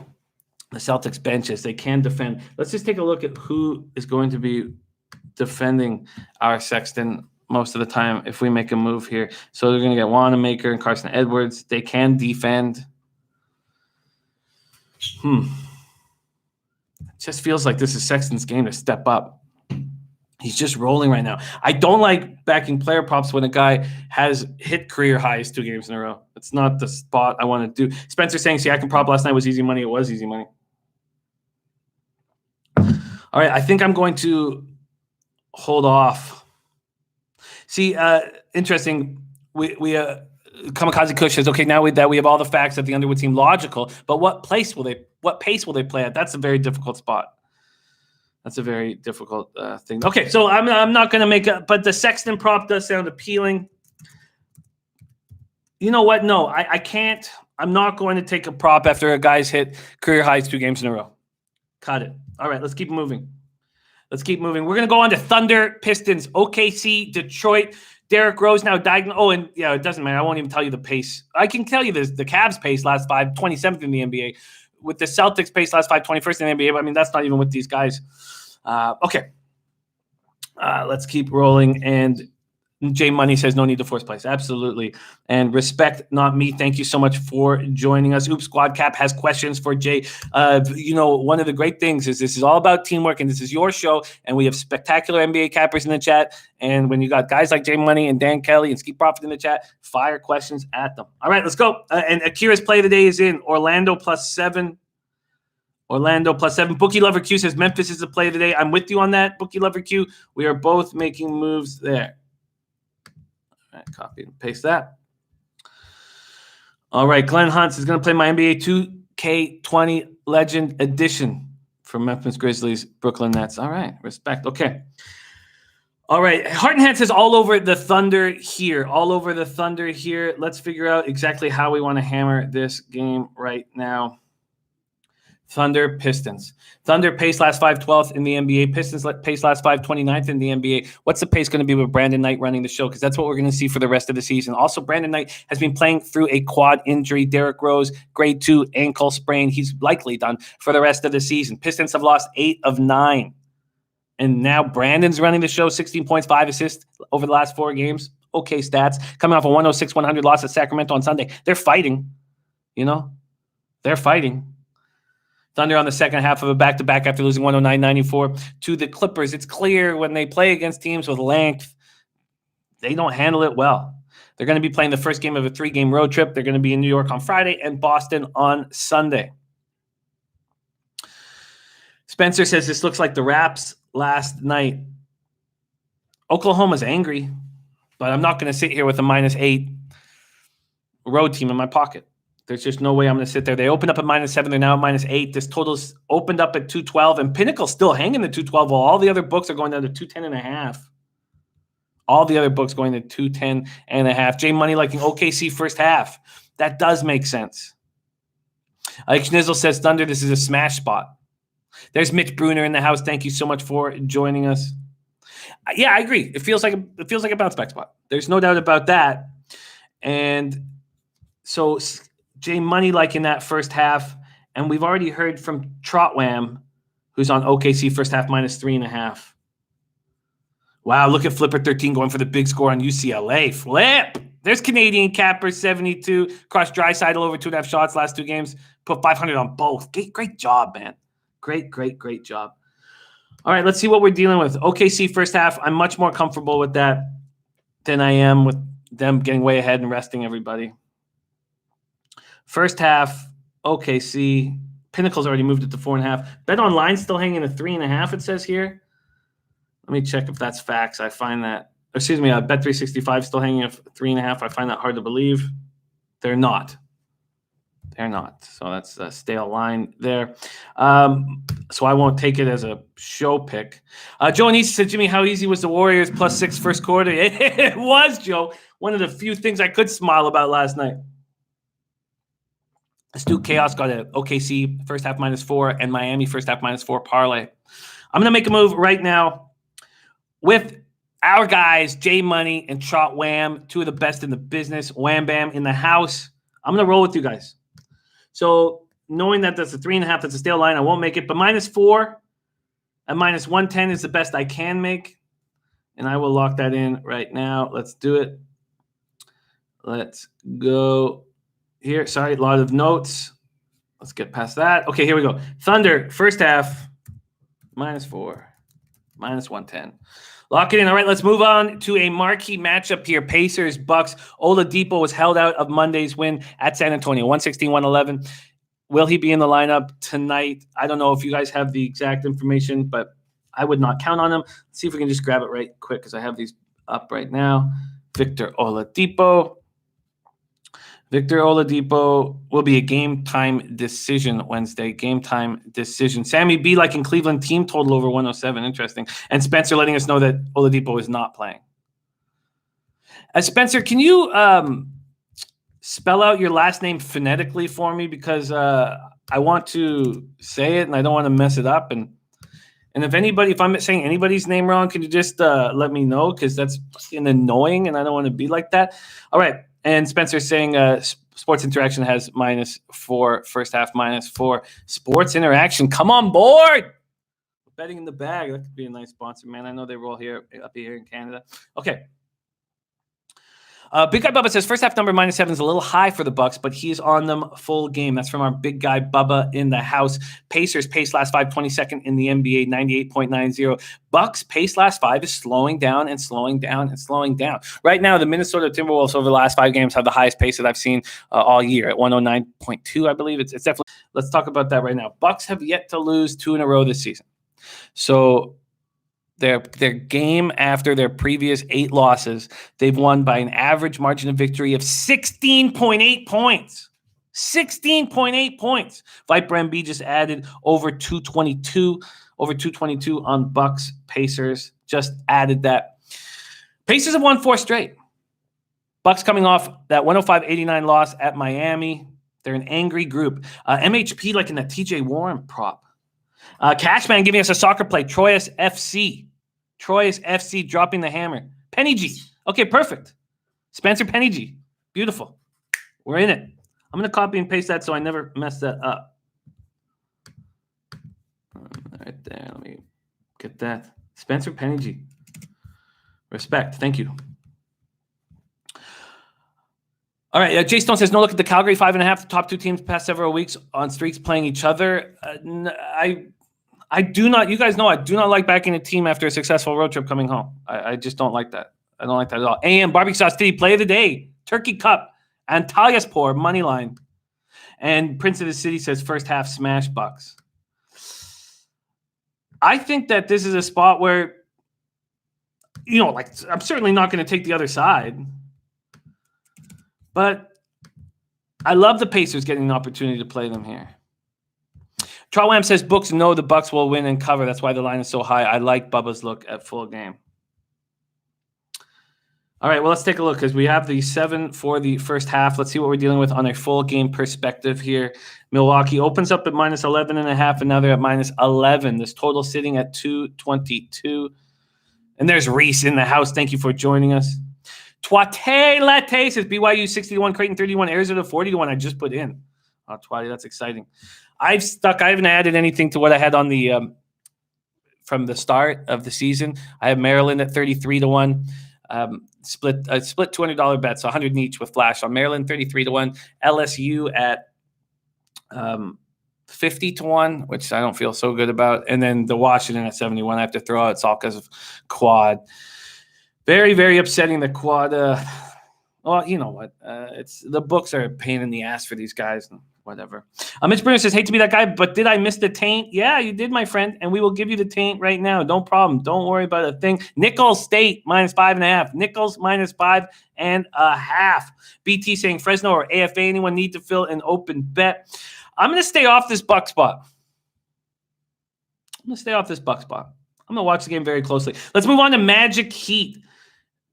the Celtics bench is they can defend. Let's just take a look at who is going to be defending our Sexton most of the time if we make a move here. So they're going to get Wanamaker and Carson Edwards. They can defend. It just feels like this is Sexton's game to step up. He's just rolling right now. I don't like backing player props when a guy has hit career highs 2 games in a row. It's not the spot I want to do. Spencer saying Siakam prop last night was easy money. It was easy money. All right, I think I'm going to hold off. See, interesting. We Kamikaze Kush says, okay, now that we have all the facts that the under would seem logical, but what pace will they play at? That's a very difficult spot. That's a very difficult thing. Okay, so I'm not going to make a, but the Sexton prop does sound appealing. You know what? No, I can't. I'm not going to take a prop after a guy's hit career highs 2 games in a row. Cut it. All right, let's keep moving. We're going to go on to Thunder, Pistons, OKC, Detroit. Derrick Rose now diagnosed. Oh, and yeah, it doesn't matter. I won't even tell you the pace. I can tell you the Cavs pace last 5, 27th in the NBA. With the Celtics pace last 5, 21st in the NBA. But I mean, that's not even with these guys. Okay. Let's keep rolling. And Jay Money says no need to force place. Absolutely. And respect, not me. Thank you so much for joining us. Oops Squad Cap has questions for Jay. One of the great things is this is all about teamwork, and this is your show, and we have spectacular NBA cappers in the chat. And when you got guys like Jay Money and Dan Kelly and Ski Profit in the chat, fire questions at them. All right, let's go. And Akira's play of the day is in Orlando +7. Bookie Lover Q says Memphis is the play of the day. I'm with you on that, Bookie Lover Q. We are both making moves there. All right, copy and paste that. All right, Glenn Hunt is going to play my NBA 2K20 Legend Edition for Memphis Grizzlies, Brooklyn Nets. All right, respect. Okay. All right, Heart and Hand says all over the Thunder here. Let's figure out exactly how we want to hammer this game right now. Thunder, Pistons. Thunder pace last 5 12th in the NBA. Pistons pace last 5 29th in the NBA. What's the pace going to be with Brandon Knight running the show? Because that's what we're going to see for the rest of the season. Also, Brandon Knight has been playing through a quad injury. Derrick Rose, grade 2 ankle sprain. He's likely done for the rest of the season. Pistons have lost 8 of 9. And now Brandon's running the show, 16 points, 5 assists over the last 4 games. Okay stats. Coming off a 106-100 loss at Sacramento on Sunday. They're fighting. They're fighting. Thunder on the second half of a back-to-back after losing 109-94 to the Clippers. It's clear when they play against teams with length, they don't handle it well. They're going to be playing the first game of a 3-game road trip. They're going to be in New York on Friday and Boston on Sunday. Spencer says this looks like the Raps last night. Oklahoma's angry, but I'm not going to sit here with a -8 road team in my pocket. There's just no way I'm going to sit there. They opened up at -7. They're now at -8. This total's opened up at 212, and Pinnacle's still hanging at 212 while all the other books are going down to 210.5. All the other books going to 210.5. J Money liking OKC first half. That does make sense. Like Schnizzle says, Thunder, this is a smash spot. There's Mitch Bruner in the house. Thank you so much for joining us. Yeah, I agree. It feels like a bounce back spot. There's no doubt about that. And so J Money liking that first half, and we've already heard from Trotwam, who's on OKC first half -3.5. Wow, look at Flipper 13 going for the big score on UCLA. Flip. There's Canadian Capper 72. Crushed Draisaitl over 2.5 shots last 2 games. Put 500 on both. Great job, man. Great job. All right, let's see what we're dealing with. OKC first half. I'm much more comfortable with that than I am with them getting way ahead and resting everybody. First half, OKC. Pinnacle's already moved it to 4.5. Bet Online still hanging at 3.5, it says here. Let me check if that's facts. I find that, excuse me, Bet365 still hanging at 3.5. I find that hard to believe. They're not. So that's a stale line there. So I won't take it as a show pick. Joe Anisi said, Jimmy, how easy was the Warriors +6 first quarter? It was, Joe. One of the few things I could smile about last night. Stu Chaos got an OKC first half -4 and Miami first half -4 parlay. I'm going to make a move right now with our guys, J Money and Trot Wham, 2 of the best in the business. Wham Bam in the house. I'm going to roll with you guys. So knowing that that's a 3.5, that's a stale line, I won't make it. But -4 and -110 is the best I can make. And I will lock that in right now. Let's do it. Let's go here. Sorry, a lot of notes. Let's get past that. Okay, here we go. Thunder, first half, -4, -110. Lock it in. All right, let's move on to a marquee matchup here. Pacers, Bucks. Oladipo was held out of Monday's win at San Antonio, 116-111. Will he be in the lineup tonight? I don't know if you guys have the exact information, but I would not count on him. Let's see if we can just grab it right quick because I have these up right now. Victor Oladipo. Victor Oladipo will be a game-time decision Wednesday. Game-time decision. Sammy B, like in Cleveland, team total over 107. Interesting. And Spencer letting us know that Oladipo is not playing. Spencer, can you spell out your last name phonetically for me? Because I want to say it, and I don't want to mess it up. And if I'm saying anybody's name wrong, can you just let me know? Because that's fucking annoying, and I don't want to be like that. All right. And Spencer's saying Sports Interaction has -4, first half -4. Sports Interaction, come on board. Betting in the bag. That could be a nice sponsor, man. I know they roll up here in Canada. Okay. Big Guy Bubba says first half number -7 is a little high for the Bucks, but he's on them full game. That's from our Big Guy Bubba in the house. Pacers pace last 5, 22nd in the NBA, 98.90. Bucks pace last 5 is slowing down and slowing down and slowing down. Right now, the Minnesota Timberwolves over the last 5 games have the highest pace that I've seen all year at 109.2, I believe. It's definitely. Let's talk about that right now. Bucks have yet to lose 2 in a row this season. So their game after their previous 8 losses, they've won by an average margin of victory of 16.8 points. 16.8 points. Viper MB just added over 222 on Bucks. Pacers just added that. Pacers have won 4 straight. Bucks coming off that 105-89 loss at Miami. They're an angry group. MHP like in that TJ Warren prop. Cashman giving us a soccer play. Troyes FC. Troyes FC dropping the hammer. Penny G. Okay, perfect. Spencer Penny G. Beautiful. We're in it. I'm going to copy and paste that so I never mess that up. Right there. Let me get that. Spencer Penny G. Respect. Thank you. All right. Jay Stone says, no look at the Calgary 5.5. The top 2 teams past several weeks on streaks playing each other. I do not, you guys know I do not like backing a team after a successful road trip coming home. I just don't like that. I don't like that at all. AM, Barbecue Sauce City, play of the day, Turkey Cup, and Talyaspor, money line. And Prince of the City says first half smash Bucks. I think that this is a spot where, I'm certainly not going to take the other side. But I love the Pacers getting an opportunity to play them here. Trotwam says books know the Bucks will win and cover. That's why the line is so high. I like Bubba's look at full game. All right, well, let's take a look because we have the 7 for the first half. Let's see what we're dealing with on a full game perspective here. Milwaukee opens up at minus 11.5, and now they're at minus 11. This total sitting at 222. And there's Reese in the house. Thank you for joining us. Twate Latte says BYU 60-1, Creighton 31, Arizona 40-1. I just put in. Oh, Twate, that's exciting. I haven't added anything to what I had on the from the start of the season. I have Maryland at 33-1. Split $200 bets, so 100 each with Flash on Maryland 33-1, LSU at 50-1, which I don't feel so good about, and then the Washington at 71. I have to throw out. It's all because of quad. Very, very upsetting. The quad. Well, you know what? It's the books are a pain in the ass for these guys. Whatever. Mitch Bruner says, hate to be that guy, but did I miss the taint? Yeah, you did, my friend, and we will give you the taint right now. No problem. Don't worry about a thing. Nicholls State minus 5.5. Nicholls minus 5.5. BT saying Fresno or AFA. Anyone need to fill an open bet? I'm going to stay off this Buck spot. I'm going to watch the game very closely. Let's move on to Magic Heat.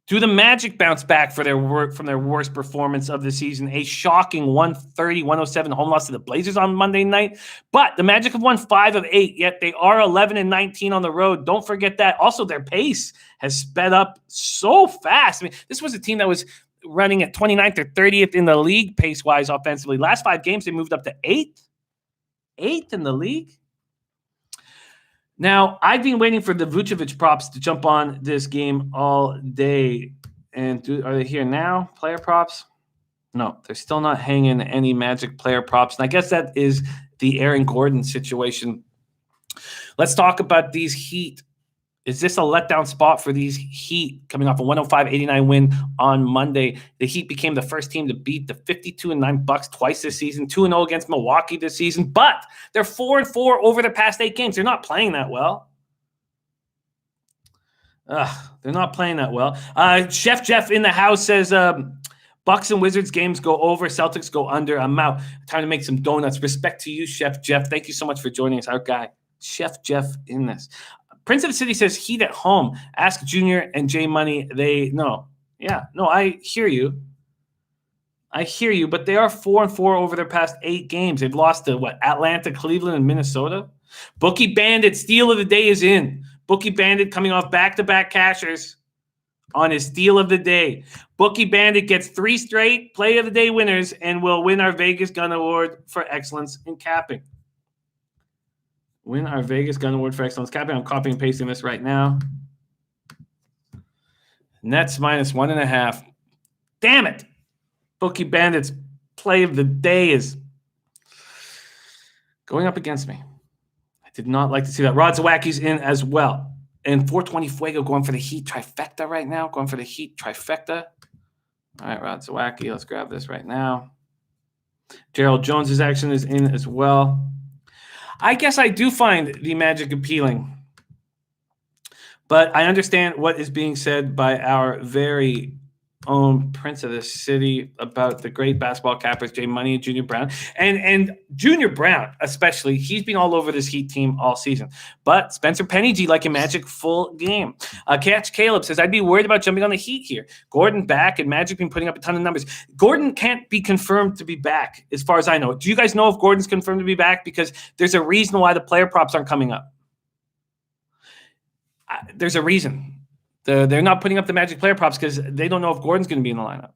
Do the Magic bounce back from their worst performance of the season? A shocking 130-107 home loss to the Blazers on Monday night. But the Magic have won 5 of 8, yet they are 11-19 on the road. Don't forget that. Also, their pace has sped up so fast. I mean, this was a team that was running at 29th or 30th in the league pace-wise offensively. Last 5 games, they moved up to 8th. 8th in the league. Now, I've been waiting for the Vucevic props to jump on this game all day. And are they here now? Player props? No, they're still not hanging any Magic player props. And I guess that is the Aaron Gordon situation. Let's talk about these Heat. Is this a letdown spot for these Heat coming off a 105-89 win on Monday? The Heat became the first team to beat the 52-9 Bucks twice this season, 2-0 against Milwaukee this season, but they're 4-4 over the past 8 games. They're not playing that well. They're not playing that well. Chef Jeff in the house says Bucks and Wizards games go over, Celtics go under. I'm out. Time to make some donuts. Respect to you, Chef Jeff. Thank you so much for joining us, our guy. Chef Jeff in this. Prince of the City says Heat at home. Ask Junior and J Money. They no. Yeah, no, I hear you. But they are 4-4 over their past 8 games. They've lost to Atlanta, Cleveland, and Minnesota. Bookie Bandit, steal of the day is in. Bookie Bandit coming off back-to-back cashers on his steal of the day. Bookie Bandit gets 3 straight play of the day winners and will win our Vegas Gun Award for excellence in capping. Win our Vegas Gun Award for excellence capping. I'm copying and pasting this right now. Nets minus 1.5. Damn it. Bookie Bandits play of the day is going up against me. I did not like to see that. Rod Zawacki's in as well. And 420 Fuego going for the Heat trifecta right now. All right, Rod Zawacki. Let's grab this right now. Gerald Jones's action is in as well. I guess I do find the Magic appealing, but I understand what is being said by our very own Prince of the City about the great basketball cappers, Jay Money and Junior Brown. And Junior Brown, especially, he's been all over this Heat team all season. But Spencer Penny G like a Magic full game. Catch Caleb says, I'd be worried about jumping on the Heat here. Gordon back and Magic been putting up a ton of numbers. Gordon can't be confirmed to be back as far as I know. Do you guys know if Gordon's confirmed to be back? Because there's a reason why the player props aren't coming up. There's a reason. They're not putting up the Magic player props because they don't know if Gordon's going to be in the lineup.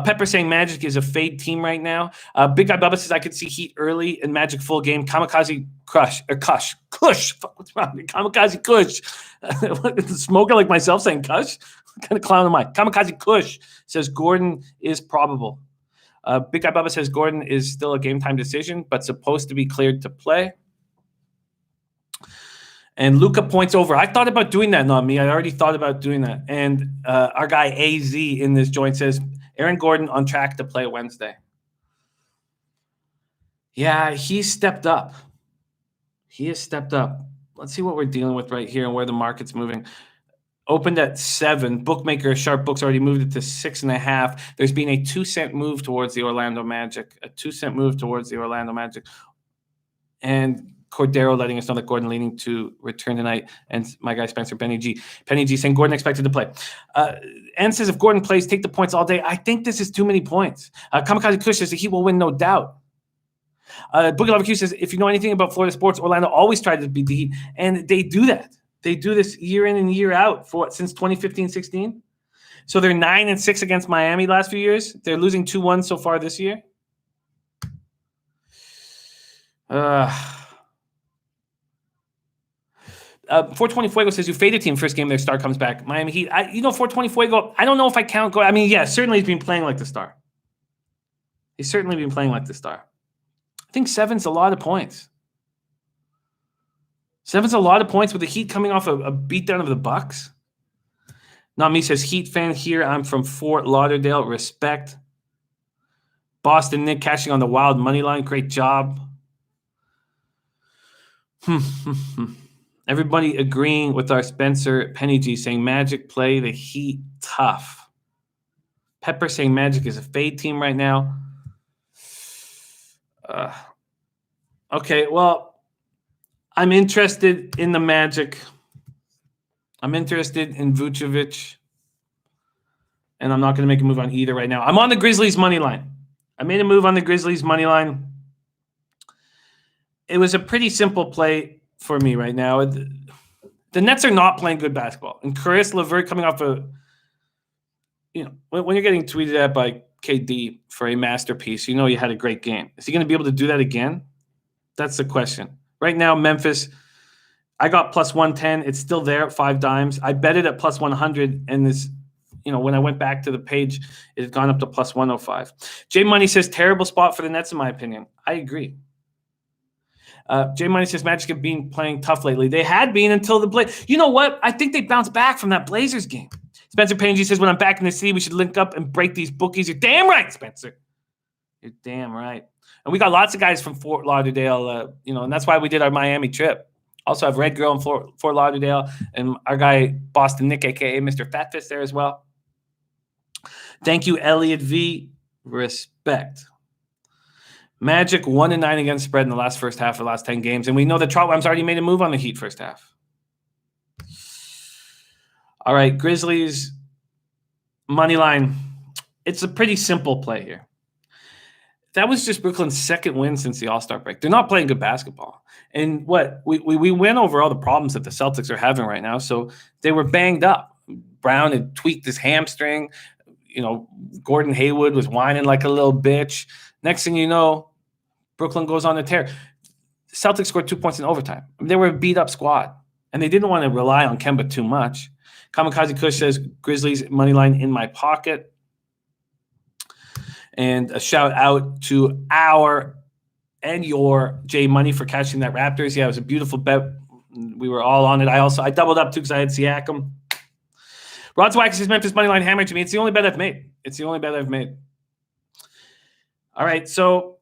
Pepper saying Magic is a fade team right now. Big Guy Bubba says I could see Heat early and Magic full game. Kamikaze Kush. Fuck, what's wrong? Kamikaze Kush. Smoker like myself saying Kush? What kind of clown am I? Kamikaze Kush says Gordon is probable. Big Guy Bubba says Gordon is still a game time decision, but supposed to be cleared to play. And Luca points over. I thought about doing that, not me. I already thought about doing that. And our guy AZ in this joint says, Aaron Gordon on track to play Wednesday. Yeah, he's stepped up. He has stepped up. Let's see what we're dealing with right here and where the market's moving. opened at 7. Bookmaker Sharp Books already moved it to 6.5. There's been a 2-cent move towards the Orlando Magic. And Cordero letting us know that Gordon leaning to return tonight. And my guy Spencer Penny G saying Gordon expected to play. And says if Gordon plays, take the points all day. I think this is too many points. Kamikaze Kush says the Heat will win, no doubt. Boogie Lover Q says if you know anything about Florida sports, Orlando always tried to beat the Heat, and they do that. They do this year in and year out since 2015-16. So they're 9-6 against Miami last few years. They're losing 2-1 so far this year. 420 Fuego says you fade a team first game their star comes back. Miami Heat. 420 Fuego, I don't know if I count. I mean, yeah, certainly he's been playing like the star. I think 7's a lot of points. 7's a lot of points with the Heat coming off a beatdown of the Bucks. Not me says Heat fan here. I'm from Fort Lauderdale. Respect. Boston Nick cashing on the Wild money line. Great job. Everybody agreeing with our Spencer Penny G saying Magic play the Heat tough. Pepper saying Magic is a fade team right now. Okay, well, I'm interested in the Magic. I'm interested in Vucevic. And I'm not going to make a move on either right now. I'm on the Grizzlies money line. I made a move on the Grizzlies money line. It was a pretty simple play for me right now. The Nets are not playing good basketball. And Caris LeVert coming off when you're getting tweeted at by KD for a masterpiece, you had a great game. Is he going to be able to do that again? That's the question. Right now, Memphis, I got plus 110. It's still there at 5 dimes. I bet it at plus 100, and this, when I went back to the page, it had gone up to plus 105. J Money says terrible spot for the Nets, in my opinion. I agree. J Money says Magic have been playing tough lately. They had been until the Blazers. You know what? I think they bounced back from that Blazers game. Spencer Payne says when I'm back in the city, we should link up and break these bookies. You're damn right, Spencer. You're damn right. And we got lots of guys from Fort Lauderdale, and that's why we did our Miami trip. Also have Red Girl in Fort Lauderdale and our guy Boston Nick, a.k.a. Mr. Fat Fist there as well. Thank you, Elliot V. Respect. Magic 1-9 against spread in the first half of the last 10 games. And we know that Trotwam's already made a move on the Heat first half. All right, Grizzlies money line. It's a pretty simple play here. That was just Brooklyn's second win since the All-Star break. They're not playing good basketball. And we went over all the problems that the Celtics are having right now. So they were banged up. Brown had tweaked his hamstring. Gordon Hayward was whining like a little bitch. Next thing you know, Brooklyn goes on a tear. Celtics scored 2 points in overtime. They were a beat-up squad, and they didn't want to rely on Kemba too much. Kamikaze Kush says, Grizzlies money line in my pocket. And a shout out to our and your J Money for catching that Raptors. Yeah, it was a beautiful bet. We were all on it. I doubled up too because I had Siakam. Rod Swag says Memphis money line hammer to me. It's the only bet I've made. All right, so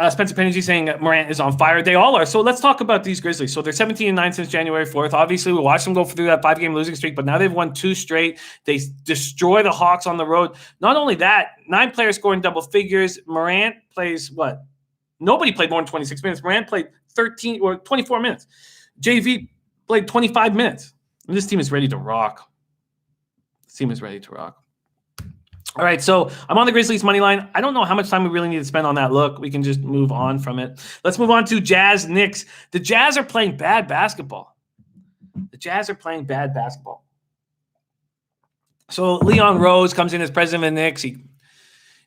Spencer Penny saying Morant is on fire. They all are. So let's talk about these Grizzlies. So they're 17-9 since January 4th. Obviously, we watched them go through that 5-game losing streak, but now they've won 2 straight. They destroy the Hawks on the road. Not only that, 9 players scoring double figures. Morant plays what? Nobody played more than 26 minutes. Morant played 13 or 24 minutes. JV played 25 minutes. And this team is ready to rock. All right, so I'm on the Grizzlies money line. I don't know how much time we really need to spend on that look. We can just move on from it. Let's move on to Jazz Knicks. The Jazz are playing bad basketball. So Leon Rose comes in as president of the Knicks. He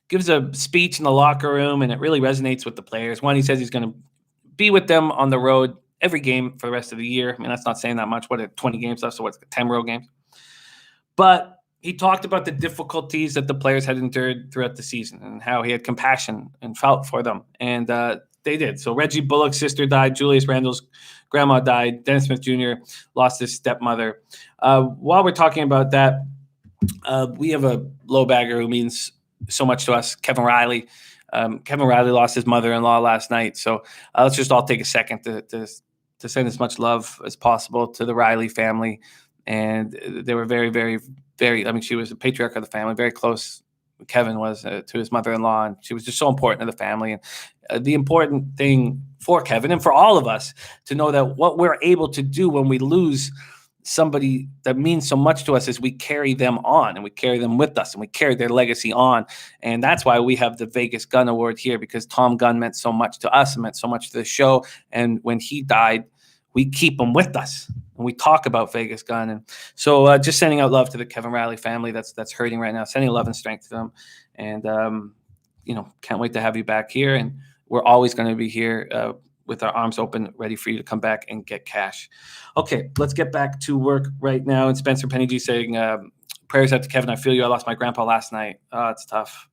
gives a speech in the locker room, and it really resonates with the players. One, he says he's going to be with them on the road every game for the rest of the year. I mean, that's not saying that much. 20 games left, so what's 10 road games? But he talked about the difficulties that the players had endured throughout the season and how he had compassion and felt for them. And they did. So Reggie Bullock's sister died. Julius Randle's grandma died. Dennis Smith Jr. lost his stepmother. While we're talking about that, we have a low-bagger who means so much to us, Kevin Riley. Kevin Riley lost his mother-in-law last night. So let's just all take a second to send as much love as possible to the Riley family. and they were very, very, very. I mean, she was a patriarch of the family, very close. Kevin was to his mother-in-law, and she was just so important to the family. And the important thing for Kevin and for all of us to know that what we're able to do when we lose somebody that means so much to us is we carry them on, and we carry them with us, and we carry their legacy on. And that's why we have the Vegas Gun Award here, because Tom Gunn meant so much to us and meant so much to the show. And when he died, we keep him with us, and we talk about Vegas Gun. And so just sending out love to the Kevin Riley family that's hurting right now, sending love and strength to them. And, can't wait to have you back here. And we're always going to be here with our arms open, ready for you to come back and get cash. Okay, let's get back to work right now. And Spencer Penny G saying, prayers out to Kevin. I feel you. I lost my grandpa last night. Oh, it's tough.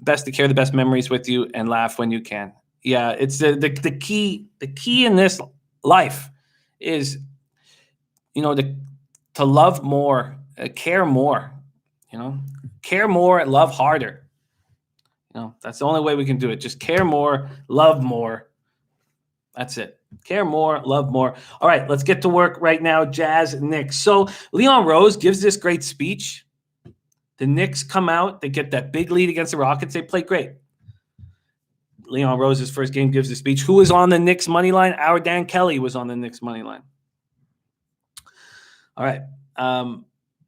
Best to carry the best memories with you and laugh when you can. Yeah, it's the key. The key in this life is, to love more, care more. Care more and love harder. That's the only way we can do it. Just care more, love more. That's it. Care more, love more. All right, let's get to work right now. Jazz, Knicks. So Leon Rose gives this great speech. The Knicks come out. They get that big lead against the Rockets. They play great. Leon Rose's first game gives the speech. Who was on the Knicks money line? Our Dan Kelly was on the Knicks money line. All right.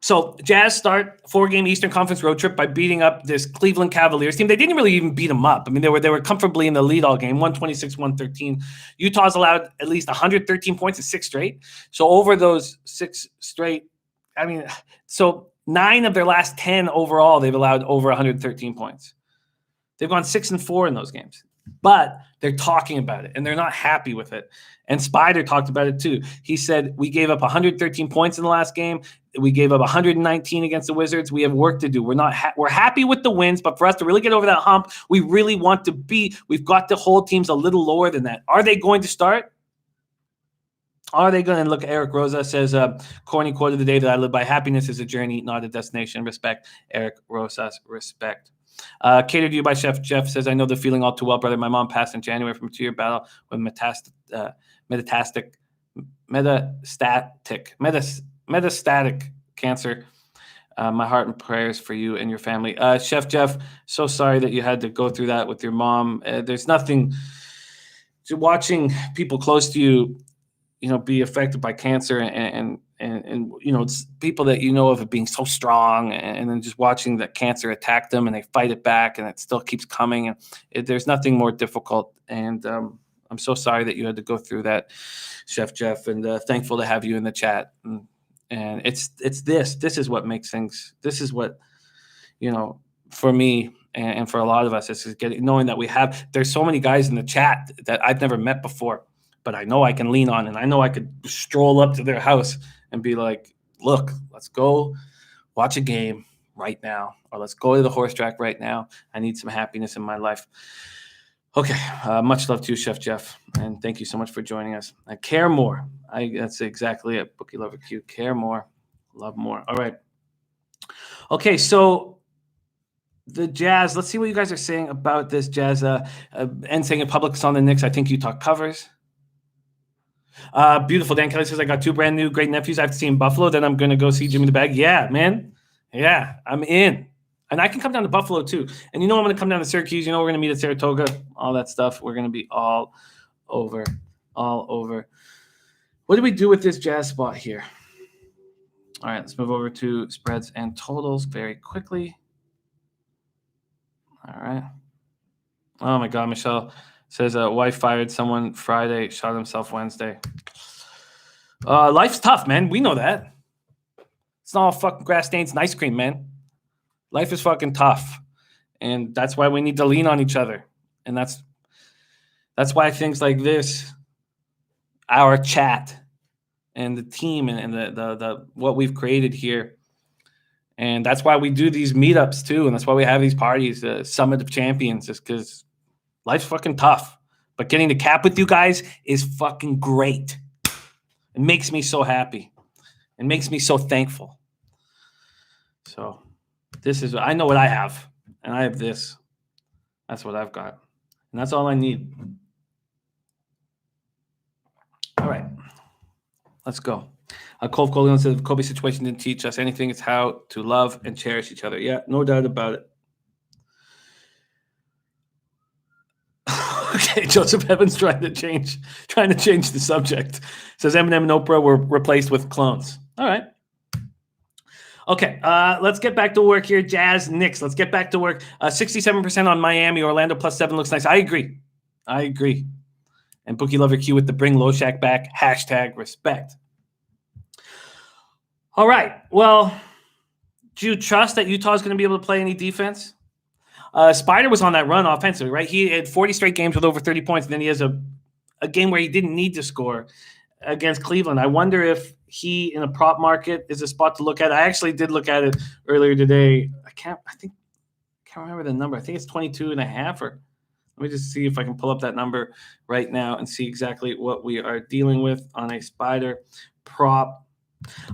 So Jazz start 4-game Eastern Conference road trip by beating up this Cleveland Cavaliers team. They didn't really even beat them up. I mean, they were comfortably in the lead all game, 126-113. Utah's allowed at least 113 points in 6 straight. So over those 6 straight, so 9 of their last 10 overall, they've allowed over 113 points. They've gone 6-4 in those games. But they're talking about it, and they're not happy with it. And Spider talked about it too. He said, we gave up 113 points in the last game. We gave up 119 against the Wizards. We have work to do. We're happy with the wins, but for us to really get over that hump, we really want to we've got to hold teams a little lower than that. Are they going to start? Are they going to look? Eric Rosa says, corny quote of the day that I live by: happiness is a journey, not a destination. Respect, Eric Rosas, respect. Catered to you by Chef Jeff says, I know the feeling all too well, brother. My mom passed in January from a 2-year battle with metastatic cancer. My heart and prayers for you and your family. Chef Jeff, so sorry that you had to go through that with your mom. There's nothing watching people close to you, be affected by cancer and it's people that of being so strong, and then just watching that cancer attack them and they fight it back and it still keeps coming. And there's nothing more difficult. And I'm so sorry that you had to go through that, Chef Jeff, and thankful to have you in the chat. And it's this is what makes things. This is what, for me and for a lot of us, it's knowing that there's so many guys in the chat that I've never met before, but I know I can lean on, and I know I could stroll up to their house and be like, look, let's go watch a game right now, or let's go to the horse track right now. I need some happiness in my life. Okay. Much love to you, Chef Jeff. And thank you so much for joining us. I care more. That's exactly it. Bookie Lover Q. Care more. Love more. All right. Okay. So the Jazz, let's see what you guys are saying about this Jazz. And saying in public on the Knicks, I think Utah covers. Beautiful. Dan Kelly says, I got 2 brand new great nephews I have to see in Buffalo. Then I'm going to go see Jimmy the Bag. Yeah, man. Yeah, I'm in. And I can come down to Buffalo too. And I'm going to come down to Syracuse. We're going to meet at Saratoga, all that stuff. We're going to be all over. What do we do with this Jazz spot here? All right, let's move over to spreads and totals very quickly. All right. Oh, my God. Michelle says, wife fired someone Friday, shot himself Wednesday. Life's tough, man. We know that. It's not all fucking grass stains and ice cream, man. Life is fucking tough. And that's why we need to lean on each other. And that's why things like this, our chat and the team and the what we've created here, and that's why we do these meetups too, and that's why we have these parties, the Summit of Champions, is because life's fucking tough. But getting to cap with you guys is fucking great. It makes me so happy. It makes me so thankful. So I know what I have, and I have this. That's what I've got. And that's all I need. All right. Let's go. Cole Coleon says, the Kobe situation didn't teach us anything. It's how to love and cherish each other. Yeah, no doubt about it. Okay, Joseph Evans trying to change the subject. Says Eminem and Oprah were replaced with clones. All right. Okay, let's get back to work here. Jazz, Knicks. Let's get back to work. 67% on Miami. Orlando +7 looks nice. I agree. And Bookie Lover Q with the bring Loshak back. #respect. All right. Well, do you trust that Utah is going to be able to play any defense? Spider was on that run offensively, right? He had 40 straight games with over 30 points, and then he has a game where he didn't need to score against Cleveland. I wonder if he, in a prop market, is a spot to look at. I actually did look at it earlier today. I can't remember the number. I think it's 22.5. Or let me just see if I can pull up that number right now and see exactly what we are dealing with on a Spider prop.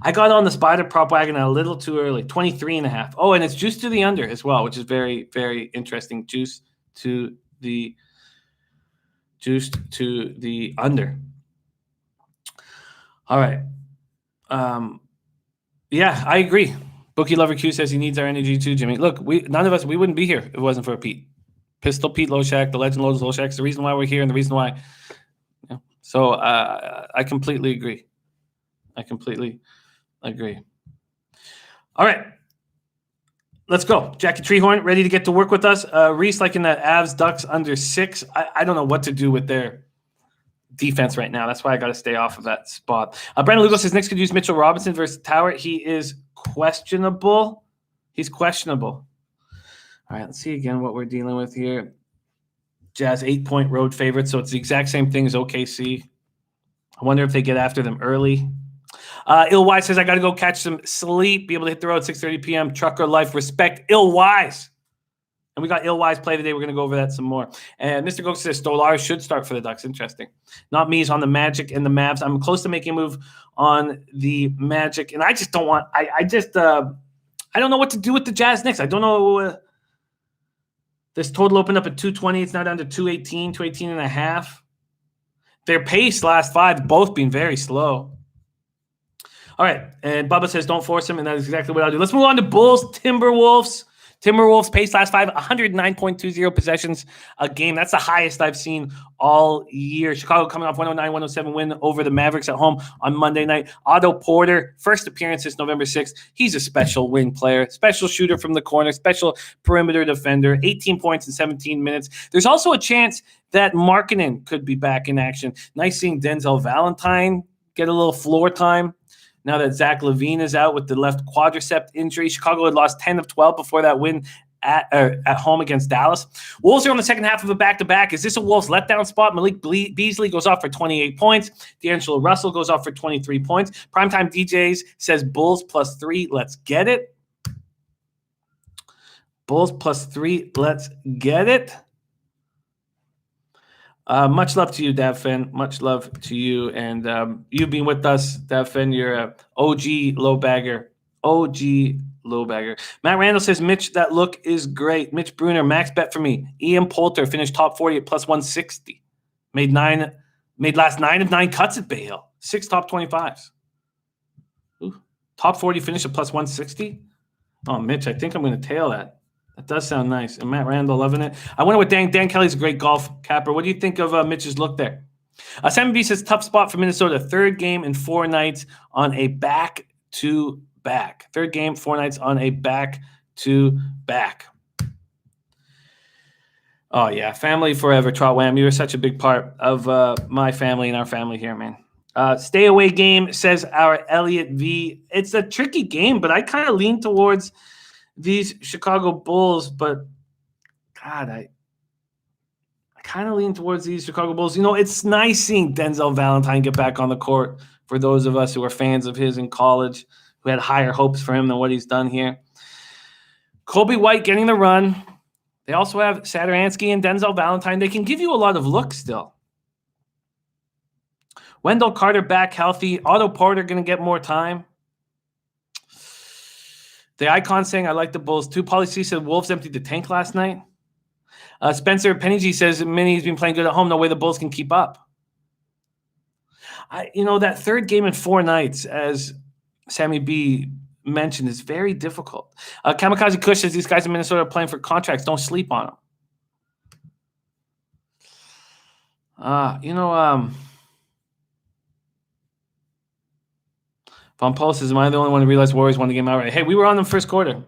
I got on the Spider prop wagon a little too early, 23.5. Oh, and it's juice to the under as well, which is very, very interesting. Juice to the under. All right. Yeah, I agree. Bookie Lover Q says he needs our energy too, Jimmy. Look, none of us, we wouldn't be here if it wasn't for Pete. Pistol Pete Loshak, the legend Lowe's Loshak's the reason why we're here and the reason why. Yeah. So I completely agree. All right. Let's go. Jackie Treehorn, ready to get to work with us. Reese liking that Avs Ducks under 6. I don't know what to do with their defense right now. That's why I got to stay off of that spot. Brandon Lugo says Knicks could use Mitchell Robinson versus Tower. He is questionable. He's questionable. All right, let's see again what we're dealing with here. Jazz 8-point road favorite, so it's the exact same thing as OKC. I wonder if they get after them early. Illwise says, I got to go catch some sleep, be able to hit the road 6:30 p.m. Trucker life, respect. Illwise. And we got Illwise play today. We're going to go over that some more. And Mr. Gook says Stolar should start for the Ducks. Interesting. Not me. He's on the Magic and the Mavs. I'm close to making a move on the Magic. And I just don't want – I don't know what to do with the Jazz Knicks. I don't know this total opened up at 220. It's now down to 218, 218.5. Their pace last 5 both been very slow. All right, and Bubba says don't force him, and that is exactly what I'll do. Let's move on to Bulls, Timberwolves. Timberwolves pace last 5, 109.20 possessions a game. That's the highest I've seen all year. Chicago coming off 109-107 win over the Mavericks at home on Monday night. Otto Porter, first appearance since November 6th. He's a special wing player, special shooter from the corner, special perimeter defender, 18 points in 17 minutes. There's also a chance that Markkanen could be back in action. Nice seeing Denzel Valentine get a little floor time. Now that Zach LaVine is out with the left quadricep injury, Chicago had lost 10 of 12 before that win at home against Dallas. Wolves are on the second half of a back-to-back. Is this a Wolves letdown spot? Malik Beasley goes off for 28 points. D'Angelo Russell goes off for 23 points. Primetime DJs says Bulls +3. Let's get it. Bulls +3. Let's get it. Much love to you, Davfen. Much love to you. And you've been with us, Davfen. You're a OG LoBagger. Matt Randall says, Mitch, that look is great. Mitch Bruner, max bet for me. Ian Poulter finished top 40 at +160. Made last 9 of 9 cuts at Bay Hill. 6 top 25s. Ooh, top 40 finish at +160. Oh, Mitch, I think I'm going to tail that. That does sound nice. And Matt Randall loving it. I wonder what Dan Kelly's a great golf capper. What do you think of Mitch's look there? Simon B says tough spot for Minnesota. 3rd game in 4 nights on a back-to-back. 3rd game, 4 nights on a back-to-back. Oh, yeah. Family forever, Trot Wham. You were such a big part of my family and our family here, man. Stay away game, says our Elliot V. It's a tricky game, but I kind of lean towards these Chicago Bulls, but God, I kind of lean towards these Chicago Bulls. You know, it's nice seeing Denzel Valentine get back on the court for those of us who were fans of his in college, who had higher hopes for him than what he's done here. Kobe White getting the run. They also have Satoransky and Denzel Valentine. They can give you a lot of looks still. Wendell Carter back healthy. Otto Porter going to get more time. The Icon saying, I like the Bulls too. Pauly C said Wolves emptied the tank last night. Spencer Penny G says Minnie's been playing good at home. No way the Bulls can keep up. That third game in 4 nights, as Sammy B mentioned, is very difficult. Kamikaze Kush says these guys in Minnesota are playing for contracts. Don't sleep on them. Von Paul says, am I the only one who realized Warriors won the game outright? Hey, we were on them first quarter.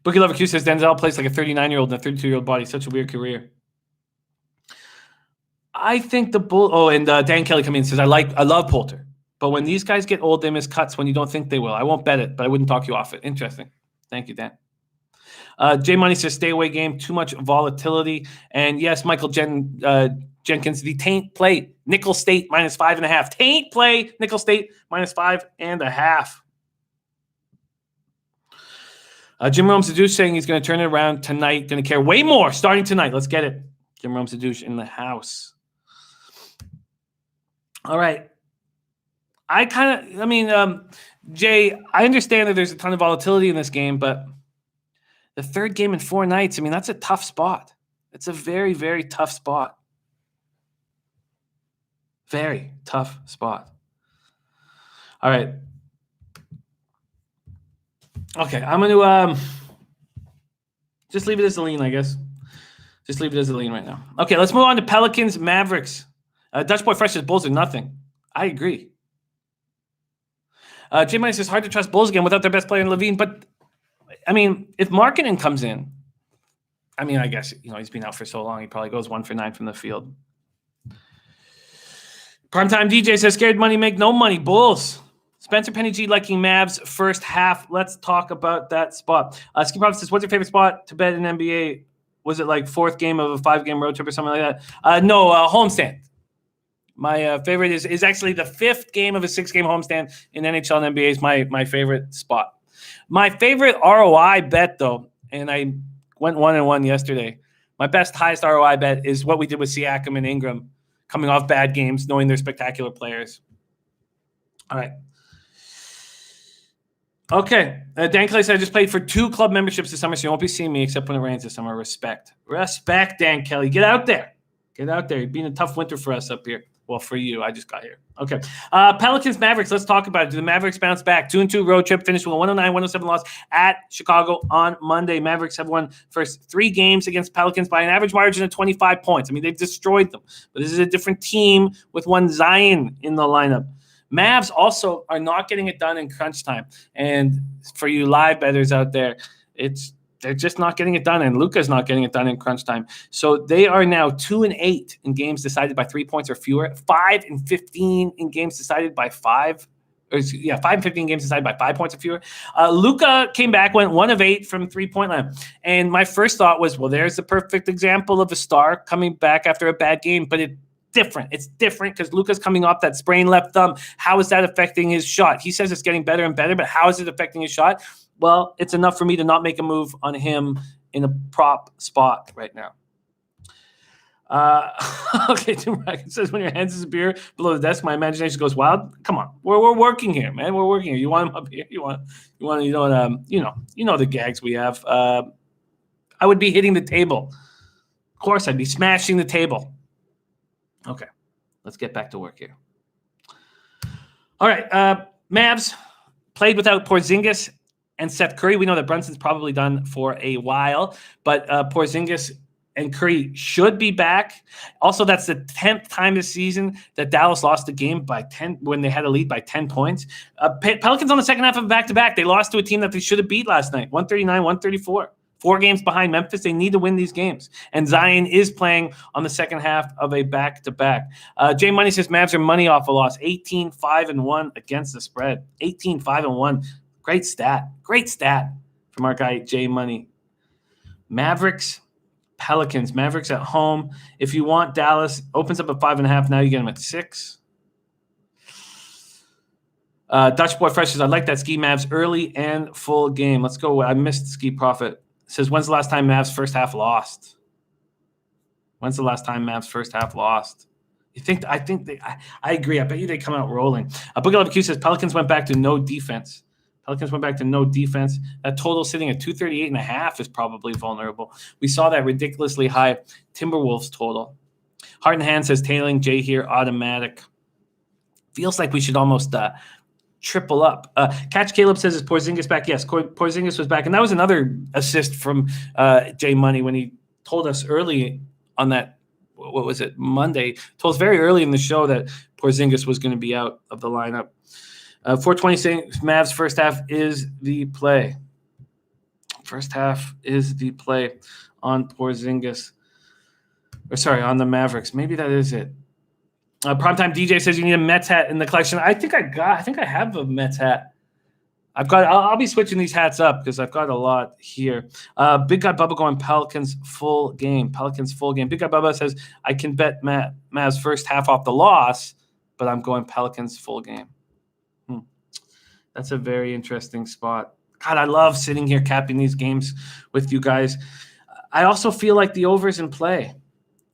Bookie Lover Q says Denzel plays like a 39-year-old in a 32-year-old body. Such a weird career. I think the Bull. Oh, and Dan Kelly coming in says I love Poulter, but when these guys get old, they miss cuts when you don't think they will. I won't bet it, but I wouldn't talk you off it. Interesting. Thank you, Dan. Jay Money says stay away game, too much volatility, and yes, Michael Jenkins, the Taint play Nickel State -5.5. Taint play Nickel State -5.5. Jim Rome Zadouche saying he's going to turn it around tonight. Going to care way more starting tonight. Let's get it. Jim Rome Zadouche in the house. All right. Jay, I understand that there's a ton of volatility in this game, but the third game in 4 nights, that's a tough spot. It's a very, very tough spot. Very tough spot. All right. Okay, I'm going to just leave it as a lean, I guess. Just leave it as a lean right now. Okay, let's move on to Pelicans, Mavericks. Dutch Boy Fresh says Bulls are nothing. I agree. Jay Money says hard to trust Bulls again without their best player in Levine. But, if Markkanen comes in, I guess, he's been out for so long. He probably goes 1 for 9 from the field. Primetime DJ says scared money make no money. Bulls. Spencer Penny G liking Mavs first half. Let's talk about that spot. Ski Prophet says, what's your favorite spot to bet in NBA? Was it like 4th game of a 5-game road trip or something like that? No, homestand. My favorite is actually the 5th game of a 6-game homestand in NHL and NBA is my favorite spot. My favorite ROI bet, though, and I went 1-1 yesterday. My highest ROI bet is what we did with Siakam and Ingram coming off bad games, knowing they're spectacular players. All right. Okay. Dan Kelly said, I just played for 2 club memberships this summer, so you won't be seeing me except when it rains this summer. Respect. Respect, Dan Kelly. Get out there. Get out there. It's been a tough winter for us up here. Well, for you. I just got here. Okay. Pelicans, Mavericks. Let's talk about it. Do the Mavericks bounce back? 2-2 road trip. Finished with a 109-107 loss at Chicago on Monday. Mavericks have won first 3 games against Pelicans by an average margin of 25 points. They've destroyed them. But this is a different team with one Zion in the lineup. Mavs also are not getting it done in crunch time. And for you live bettors out there, they're just not getting it done, and Luka's not getting it done in crunch time. So they are now 2-8 in games decided by 3 points or fewer, 5-15 in games decided by 5 and 15 games decided by 5 points or fewer. Luka came back, went 1 of 8 from 3-point line. And my first thought was, well, there's the perfect example of a star coming back after a bad game, but it's different because Luka's coming off that sprained left thumb. How is that affecting his shot? He says it's getting better and better, but how is it affecting his shot? Well, it's enough for me to not make a move on him in a prop spot right now. Okay, Tim Rackett says when your hands disappear below the desk, my imagination goes wild. Come on, we're working here, man. We're working here. You want him up here? You want the gags we have. I would be hitting the table. Of course, I'd be smashing the table. Okay, let's get back to work here. All right, Mavs played without Porzingis and Seth Curry. We know that Brunson's probably done for a while, but Porzingis and Curry should be back. Also, that's the 10th time this season that Dallas lost a game by 10 when they had a lead by 10 points. Pelicans on the second half of back-to-back. They lost to a team that they should have beat last night, 139-134. 4 games behind Memphis. They need to win these games. And Zion is playing on the second half of a back-to-back. Jay Money says Mavs are money off a loss. 18-5-1 against the spread. 18-5-1. Great stat. Great stat from our guy Jay Money. Mavericks, Pelicans. Mavericks at home. If you want Dallas, opens up at 5.5. Now you get them at 6. Dutch Boy Fresh says, I like that Ski Mavs early and full game. Let's go. I missed Ski Profit. Says, when's the last time Mavs first half lost? When's the last time Mavs first half lost? I agree. I bet you they come out rolling. Boogie Love Q says, Pelicans went back to no defense. That total sitting at 238.5 is probably vulnerable. We saw that ridiculously high Timberwolves total. Heart and Hand says, tailing Jay here, automatic. Feels like we should almost triple up. Catch Caleb says, is Porzingis back? Yes, Porzingis was back. And that was another assist from Jay Money when he told us early on that, what was it, Monday, told us very early in the show that Porzingis was going to be out of the lineup. 420 saying Mavs first half is the play. First half is the play on Porzingis. Or sorry, on the Mavericks. Maybe that is it. Primetime DJ says you need a Mets hat in the collection. I think I have a Mets hat. I'll be switching these hats up because I've got a lot here. Big Guy Bubba going Pelicans full game. Big Guy Bubba says I can bet Mavs first half off the loss, but I'm going Pelicans full game. That's a very interesting spot. God, I love sitting here capping these games with you guys. I also feel like the over's in play.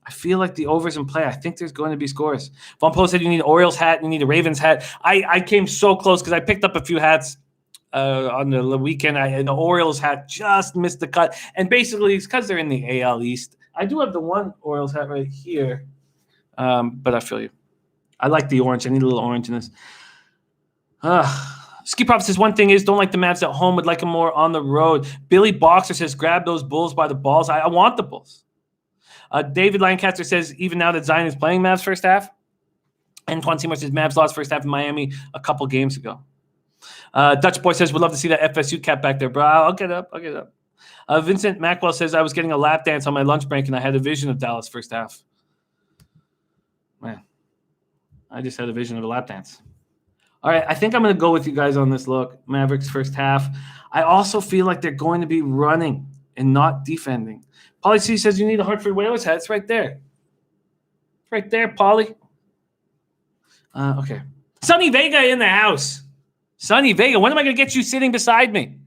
I think there's going to be scores. Von Poe said you need an Orioles hat and you need a Ravens hat. I came so close because I picked up a few hats on the weekend. And the Orioles hat just missed the cut. And basically, it's because they're in the AL East. I do have the one Orioles hat right here. But I feel you. I like the orange. I need a little orange in this. Ski Prop says one thing is don't like the Mavs at home, would like them more on the road. Billy Boxer says grab those Bulls by the balls. I want the Bulls. David Lancaster says even now that Zion is playing Mavs first half. And Twan Seymour says Mavs lost first half in Miami a couple games ago. Dutch Boy says would love to see that FSU cap back there, bro. I'll get up. Vincent Macwell says I was getting a lap dance on my lunch break and I had a vision of Dallas first half. Man, I just had a vision of a lap dance. All right, I think I'm going to go with you guys on this look. Mavericks first half. I also feel like they're going to be running and not defending. Pauly C says you need a Hartford Whalers hat. It's right there. Right there, Pauly. Okay. Sonny Vega in the house. Sonny Vega, when am I going to get you sitting beside me?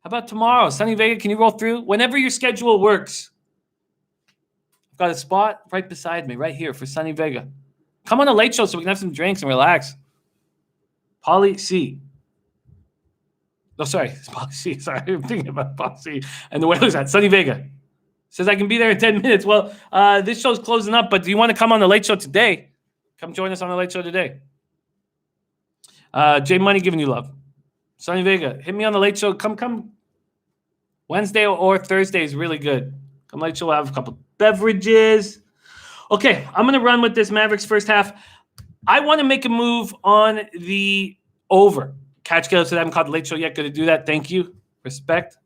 How about tomorrow? Sonny Vega, can you roll through? Whenever your schedule works. I've got a spot right beside me, right here for Sonny Vega. Come on the late show so we can have some drinks and relax. Pauly C. No, sorry. Pauly C. Sorry, I'm thinking about Pauly C. And the Whalers hat. Sonny Vega says I can be there in 10 minutes. Well, this show's closing up, but do you want to come on the late show today? Come join us on the late show today. Jay Money giving you love. Sonny Vega, hit me on the late show. Come. Wednesday or Thursday is really good. Come late show. We'll have a couple beverages. Okay, I'm going to run with this Mavericks first half. I want to make a move on the over. Catch Caleb said I haven't caught the late show yet. Going to do that. Thank you. Respect.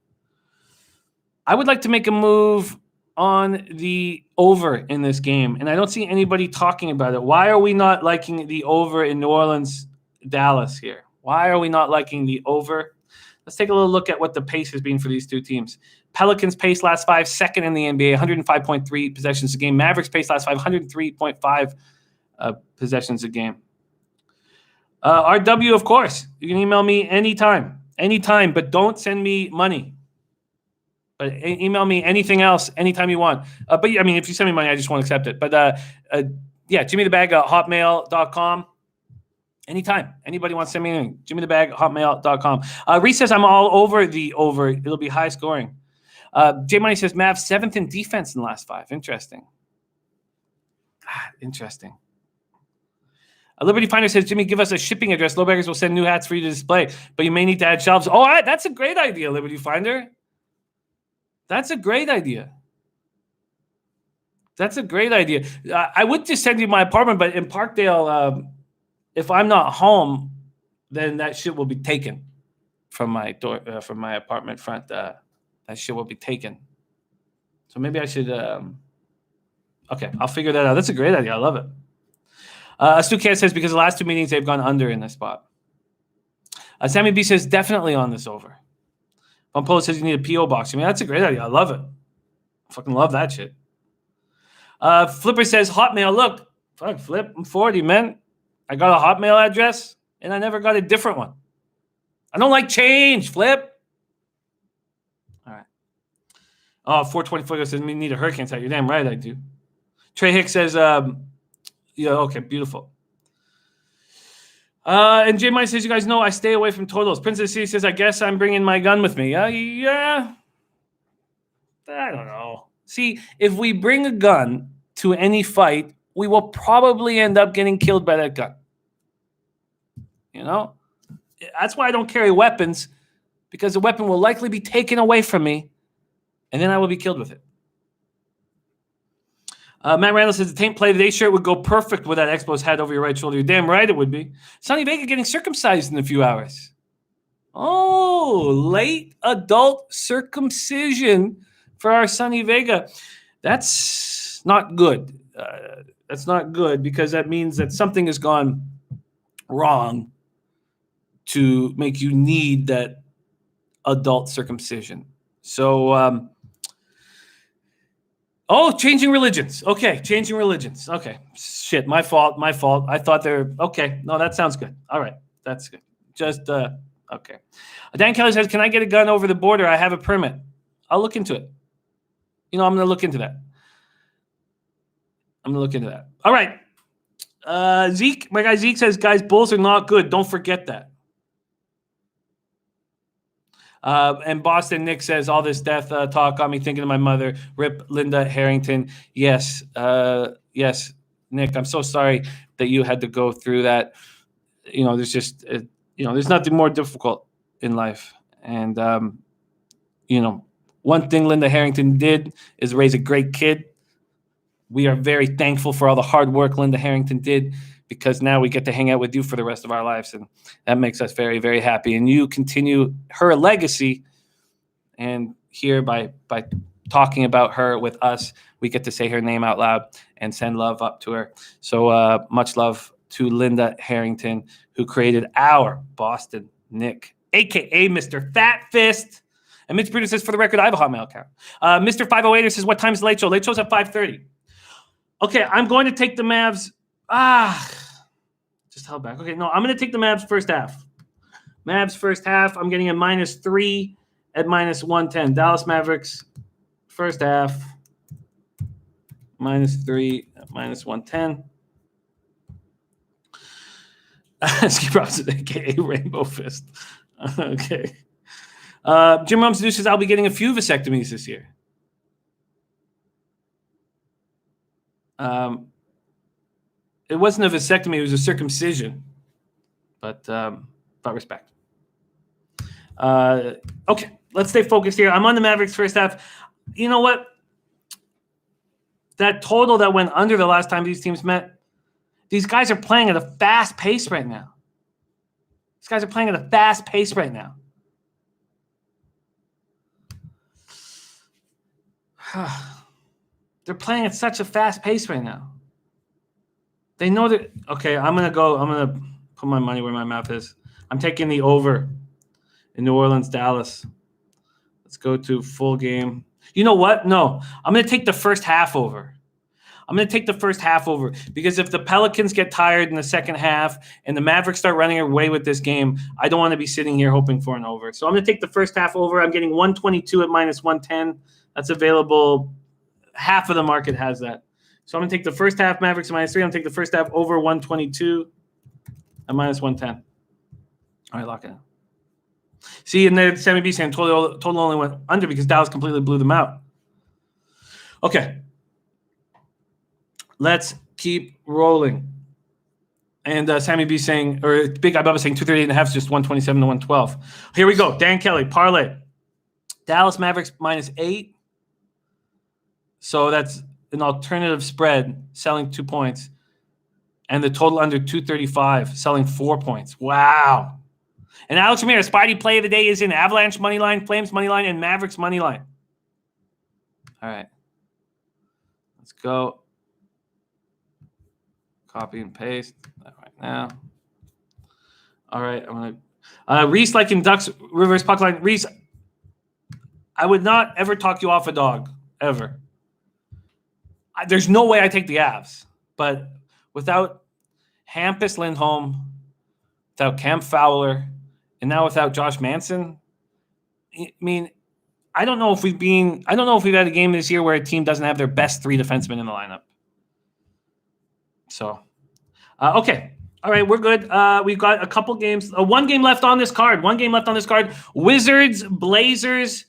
I would like to make a move on the over in this game, and I don't see anybody talking about it. Why are we not liking the over in New Orleans, Dallas here? Why are we not liking the over? Let's take a little look at what the pace has been for these two teams. Pelicans pace last 5, second in the NBA, 105.3 possessions a game. Mavericks pace last 5, 103.5 possessions a game. RW, of course. You can email me anytime, but don't send me money. But email me anything else anytime you want. But I mean, if you send me money, I just won't accept it. But jimmythebag@hotmail.com. Anytime. Anybody wants to send me anything, jimmythebag@hotmail.com. Reese says I'm all over the over. It'll be high scoring. J Money says Mavs 7th in defense in the last 5. Interesting. Interesting. Liberty Finder says, Jimmy, give us a shipping address. LoBaggers will send new hats for you to display, but you may need to add shelves. Oh, that's a great idea, Liberty Finder. That's a great idea. I would just send you my apartment, but in Parkdale, if I'm not home, then that shit will be taken from my door, from my apartment front. That shit will be taken. So maybe I should. Okay, I'll figure that out. That's a great idea. I love it. Stu Cat says because the last 2 meetings they've gone under in this spot. Sammy B says definitely on this over. Bumpolo says you need a PO box. I mean, that's a great idea. I love it. I fucking love that shit. Flipper says Hotmail. Look, fuck Flip. I'm 40, man. I got a Hotmail address and I never got a different one. I don't like change, Flip. All right. 420 Flipper says we need a Hurricanes hat. You're damn right I do. Trey Hicks says, yeah, okay, beautiful. And J Mike says, you guys know I stay away from totals. Princess C says, I guess I'm bringing my gun with me. Yeah. I don't know. See, if we bring a gun to any fight, we will probably end up getting killed by that gun. That's why I don't carry weapons, because the weapon will likely be taken away from me, and then I will be killed with it. Matt Randall says the Taint Play Today shirt would go perfect with that Expos hat over your right shoulder. You're damn right it would be. Sonny Vega getting circumcised in a few hours. Oh, late adult circumcision for our Sonny Vega. That's not good. That's not good, because that means that something has gone wrong to make you need that adult circumcision. So, changing religions. Okay, changing religions. Okay, shit, my fault. I thought they're okay. No, that sounds good. All right, that's good. Just okay. Dan Kelly says, "Can I get a gun over the border? I have a permit. I'll look into it. I'm going to look into that. All right. Zeke, my guy Zeke says, guys, Bulls are not good. Don't forget that. And Boston Nick says, all this death talk got me thinking of my mother. Rip Linda Harrington. Yes, Nick, I'm so sorry that you had to go through that. There's just, there's nothing more difficult in life. And, one thing Linda Harrington did is raise a great kid. We are very thankful for all the hard work Linda Harrington did, because now we get to hang out with you for the rest of our lives. And that makes us very, very happy. And you continue her legacy. And here by talking about her with us, we get to say her name out loud and send love up to her. So much love to Linda Harrington, who created our Boston Nick, a.k.a. Mr. Fat Fist. And Mitch Bruder says, for the record, I have a Hotmail account. Mr. 508 says, what time is the late show? Late show's at 5:30. Okay, I'm going to take the Mavs. Just held back. Okay, no, I'm going to take the Mavs first half. Mavs first half. I'm getting a -3 at -110. Dallas Mavericks first half. -3 at -110. Skip Robinson, a.k.a. Rainbow Fist. Okay. Jim Rumsadu says, I'll be getting a few vasectomies this year. It wasn't a vasectomy, it was a circumcision. But respect. Okay, let's stay focused here. I'm on the Mavericks first half. You know what? That total that went under the last time these teams met, these guys are playing at a fast pace right now. They're playing at such a fast pace right now. They know that. Okay, I'm going to put my money where my mouth is. I'm taking the over in New Orleans, Dallas. Let's go to full game. You know what? No, I'm going to take the first half over. Because if the Pelicans get tired in the second half and the Mavericks start running away with this game, I don't want to be sitting here hoping for an over. So I'm going to take the first half over. I'm getting 122 at -110. That's available. Half of the market has that. So I'm going to take the first half Mavericks at -3. I'm going to take the first half over 122 at -110. All right, lock it in. See, and then Sammy B saying total only went under because Dallas completely blew them out. Okay. Let's keep rolling. And Sammy B saying, or Big Guy Bubba saying 238.5 is just 127 to 112. Here we go. Dan Kelly, parlay. Dallas Mavericks -8. So that's an alternative spread, selling 2 points. And the total under 235, selling 4 points. Wow. And Alex Ramirez, Spidey play of the day is in Avalanche moneyline, Flames moneyline, and Mavericks moneyline. All right. Let's go. Copy and paste that right now. All right. I'm going to Reese liking Ducks reverse puck line. Reese, I would not ever talk you off a dog, ever. There's no way I take the Avs. But without Hampus Lindholm, without Cam Fowler, and now without Josh Manson, I mean, I don't know if we've had a game this year where a team doesn't have their best 3 defensemen in the lineup. So, okay. All right, we're good. We've got a couple games. One game left on this card. Wizards, Blazers.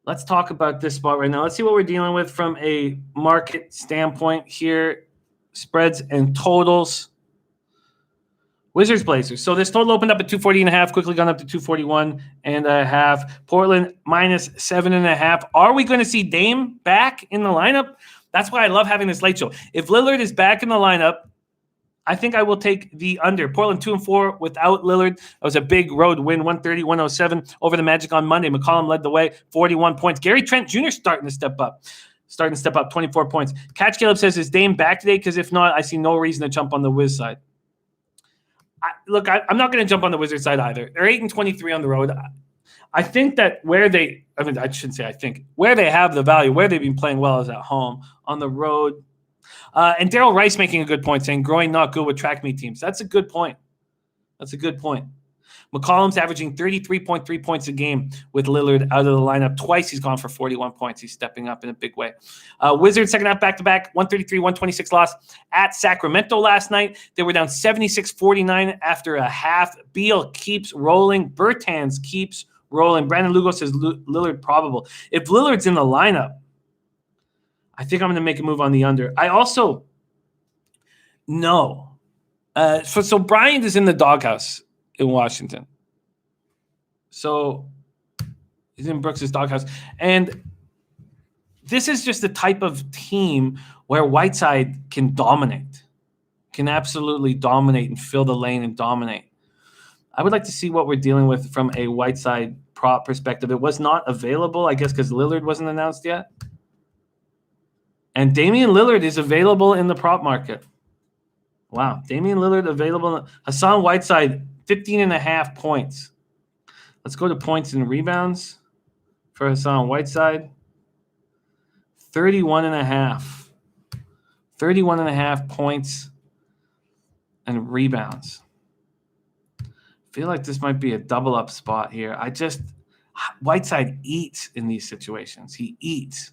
Let's talk about this spot right now. Let's see what we're dealing with from a market standpoint here. Spreads and totals. Wizards Blazers. So this total opened up at 240.5, quickly gone up to 241.5. Portland minus 7.5. Are we going to see Dame back in the lineup? That's why I love having this late show. If Lillard is back in the lineup, I think I will take the under. Portland 2-4 without Lillard. It was a big road win, 130-107 over the Magic on Monday. McCollum led the way, 41 points. Gary Trent Jr. starting to step up, 24 points. Catch Caleb says, is Dame back today? Because if not, I see no reason to jump on the Wiz side. I'm not going to jump on the Wizards side either. They're 8-23 on the road. I think that where they have the value, where they've been playing well is at home. On the road, and Daryl Rice making a good point, saying growing not good with track meet teams. That's a good point. McCollum's averaging 33.3 points a game with Lillard out of the lineup. Twice he's gone for 41 points. He's stepping up in a big way. Wizards second half back-to-back, 133-126 loss at Sacramento last night. They were down 76-49 after a half. Beal keeps rolling. Bertans keeps rolling. Brandon Lugo says Lillard probable. If Lillard's in the lineup, I think I'm going to make a move on the under. I also know. So Bryant is in the doghouse in Washington. So he's in Brooks' doghouse. And this is just the type of team where Whiteside can dominate, can absolutely dominate and fill the lane and dominate. I would like to see what we're dealing with from a Whiteside prop perspective. It was not available, I guess, because Lillard wasn't announced yet. And Damian Lillard is available in the prop market. Wow. Damian Lillard available. Hassan Whiteside, 15.5 points. Let's go to points and rebounds for Hassan Whiteside. 31.5. 31.5 points and rebounds. I feel like this might be a double up spot here. Whiteside eats in these situations. He eats.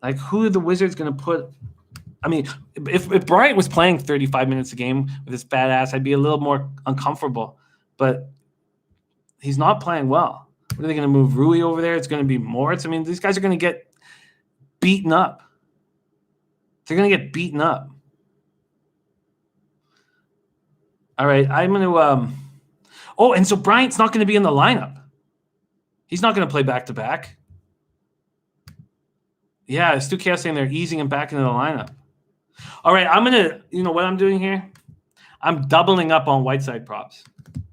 Like, who are the Wizards going to put? I mean, if Bryant was playing 35 minutes a game with this badass, I'd be a little more uncomfortable. But he's not playing well. What are they going to move Rui over there? It's going to be Moritz. I mean, these guys are going to get beaten up. They're going to get beaten up. All right, I'm going to and so Bryant's not going to be in the lineup. He's not going to play back-to-back. Yeah, Stu Chaos saying they're easing him back into the lineup. All right, I'm going to, you know what I'm doing here? I'm doubling up on Whiteside props.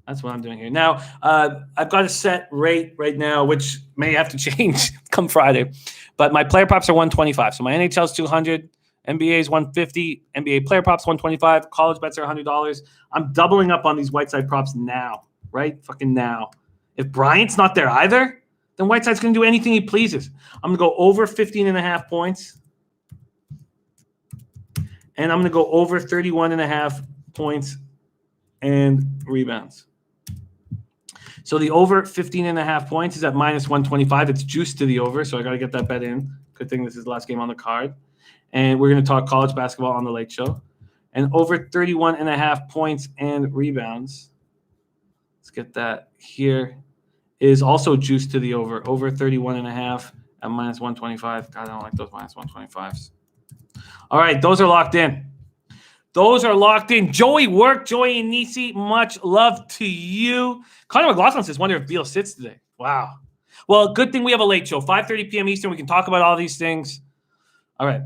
That's what I'm doing here. Now, I've got a set rate right now, which may have to change come Friday. But my player props are 125. So my NHL is 200, NBA is 150, NBA player props 125, college bets are $100. I'm doubling up on these Whiteside props now, right? Fucking now. If Bryant's not there either, then Whiteside's going to do anything he pleases. I'm going to go over 15.5 points. And I'm going to go over 31.5 points and rebounds. So the over 15.5 points is at minus 125. It's juiced to the over, so I got to get that bet in. Good thing this is the last game on the card. And we're going to talk college basketball on the late show. And over 31.5 points and rebounds. Let's get that here. Is also juiced to the over. Over 31.5 at minus 125. God, I don't like those minus 125s. All right, those are locked in. Joey Work, Joey and Nisi, much love to you. Connor McLaughlin says, wonder if Beal sits today. Wow. Well, good thing we have a late show, 5:30 p.m. Eastern. We can talk about all these things. All right.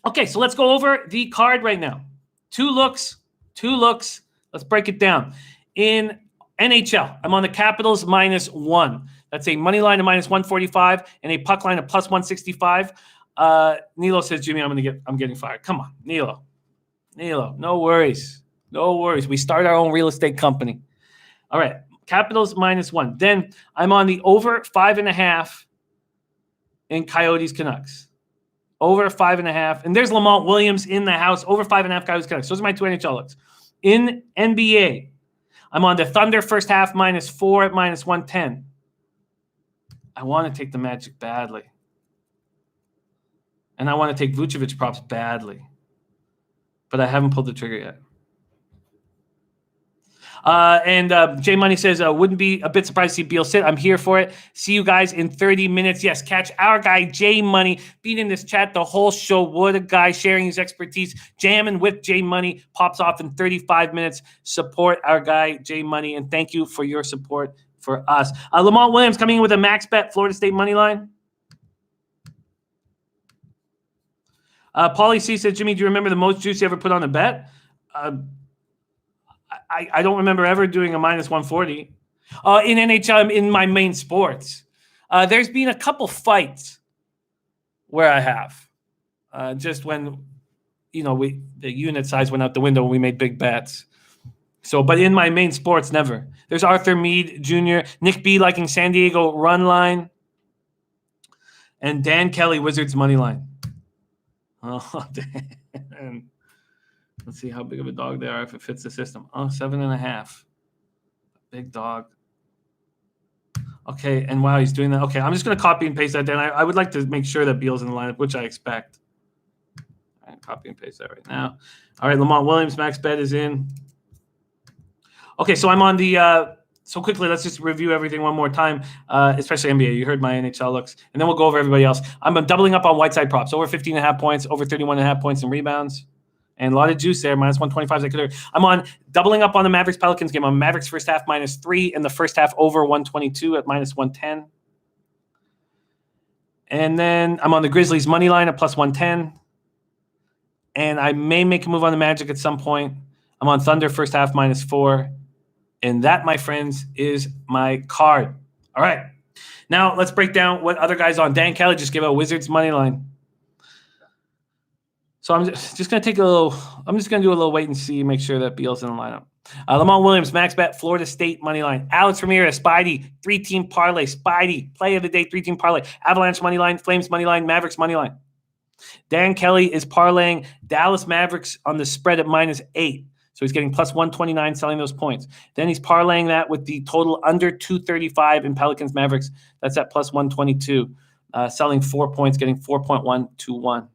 Okay, so let's go over the card right now. Two looks. Let's break it down. In NHL, I'm on the Capitals -1. That's a money line of -145 and a puck line of +165. Nilo says, Jimmy, I'm getting fired. Come on, Nilo, no worries. We start our own real estate company. All right, Capitals -1. Then I'm on the over 5.5 in Coyotes Canucks. Over 5.5. And there's Lamont Williams in the house. Over 5.5 Coyotes Canucks. Those are my two NHL looks. In NBA, I'm on the Thunder first half -4 at -110. I want to take the Magic badly. And I want to take Vucevic props badly. But I haven't pulled the trigger yet. Jay Money says, wouldn't be a bit surprised to see Beal sit. I'm here for it. See you guys in 30 minutes. Yes, catch our guy, Jay Money, being in this chat the whole show. What a guy, sharing his expertise, jamming with Jay Money. Pops off in 35 minutes. Support our guy, Jay Money, and thank you for your support for us. Lamont Williams coming in with a max bet, Florida State money line. Paulie C said, Jimmy, do you remember the most juice you ever put on a bet? I don't remember ever doing a minus 140 in NHL in my main sports. There's been a couple fights where I have just when, the unit size went out the window and we made big bets. So, but in my main sports, never. There's Arthur Meade Jr., Nick B liking San Diego run line, and Dan Kelly Wizards money line. Oh, damn. Let's see how big of a dog they are if it fits the system. Oh, 7.5. Big dog. Okay, and wow, he's doing that. Okay, I'm just going to copy and paste that down. I would like to make sure that Beal's in the lineup, which I expect. All right, copy and paste that right now. All right, Lamont Williams, max bet is in. Okay, so I'm on the so quickly, let's just review everything one more time, especially NBA. You heard my NHL looks, and then we'll go over everybody else. I'm doubling up on Whiteside props, over 15.5 points, over 31.5 points in rebounds. And a lot of juice there, minus 125. I'm on doubling up on the Mavericks-Pelicans game. I'm Mavericks first half minus 3, and the first half over 122 at minus 110. And then I'm on the Grizzlies money line at plus 110. And I may make a move on the Magic at some point. I'm on Thunder first half minus 4. And that, my friends, is my card. All right. Now let's break down what other guys on. Dan Kelly just gave out Wizards money line. So I'm just going to do a little wait and see, make sure that Beal's in the lineup. Lamont Williams, max bet, Florida State money line. Alex Ramirez, Spidey, 3-team parlay. Spidey, play of the day, 3-team parlay. Avalanche money line, Flames money line, Mavericks money line. Dan Kelly is parlaying Dallas Mavericks on the spread at minus 8. So he's getting plus 129 selling those points. Then he's parlaying that with the total under 235 in Pelicans Mavericks. That's at plus 122. Selling 4 points, getting 4.121.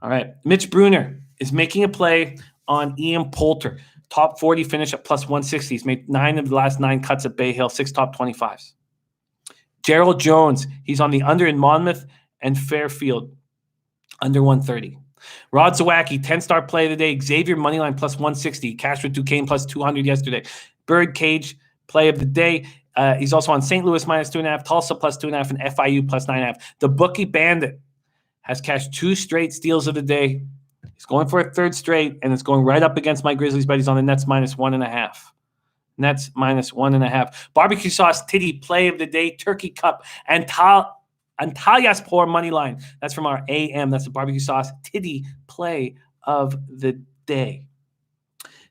All right. Mitch Bruner is making a play on Ian Poulter. Top 40 finish at plus 160. He's made 9 of the last 9 cuts at Bay Hill, 6 top 25s. Gerald Jones, he's on the under in Monmouth and Fairfield, under 130. Rod Zawacki, 10-star play of the day. Xavier moneyline plus 160. Cash with Duquesne plus 200 yesterday. Bird Cage, play of the day. He's also on St. Louis minus 2.5, Tulsa plus 2.5, and FIU plus 9.5. The Bookie Bandit has cashed 2 straight steals of the day. He's going for a 3rd straight, and it's going right up against my Grizzlies, but he's on the Nets minus 1.5. Nets minus 1.5. Barbecue sauce titty play of the day. Turkey Cup and Antalyaspor money line. That's from our AM. That's the barbecue sauce titty play of the day.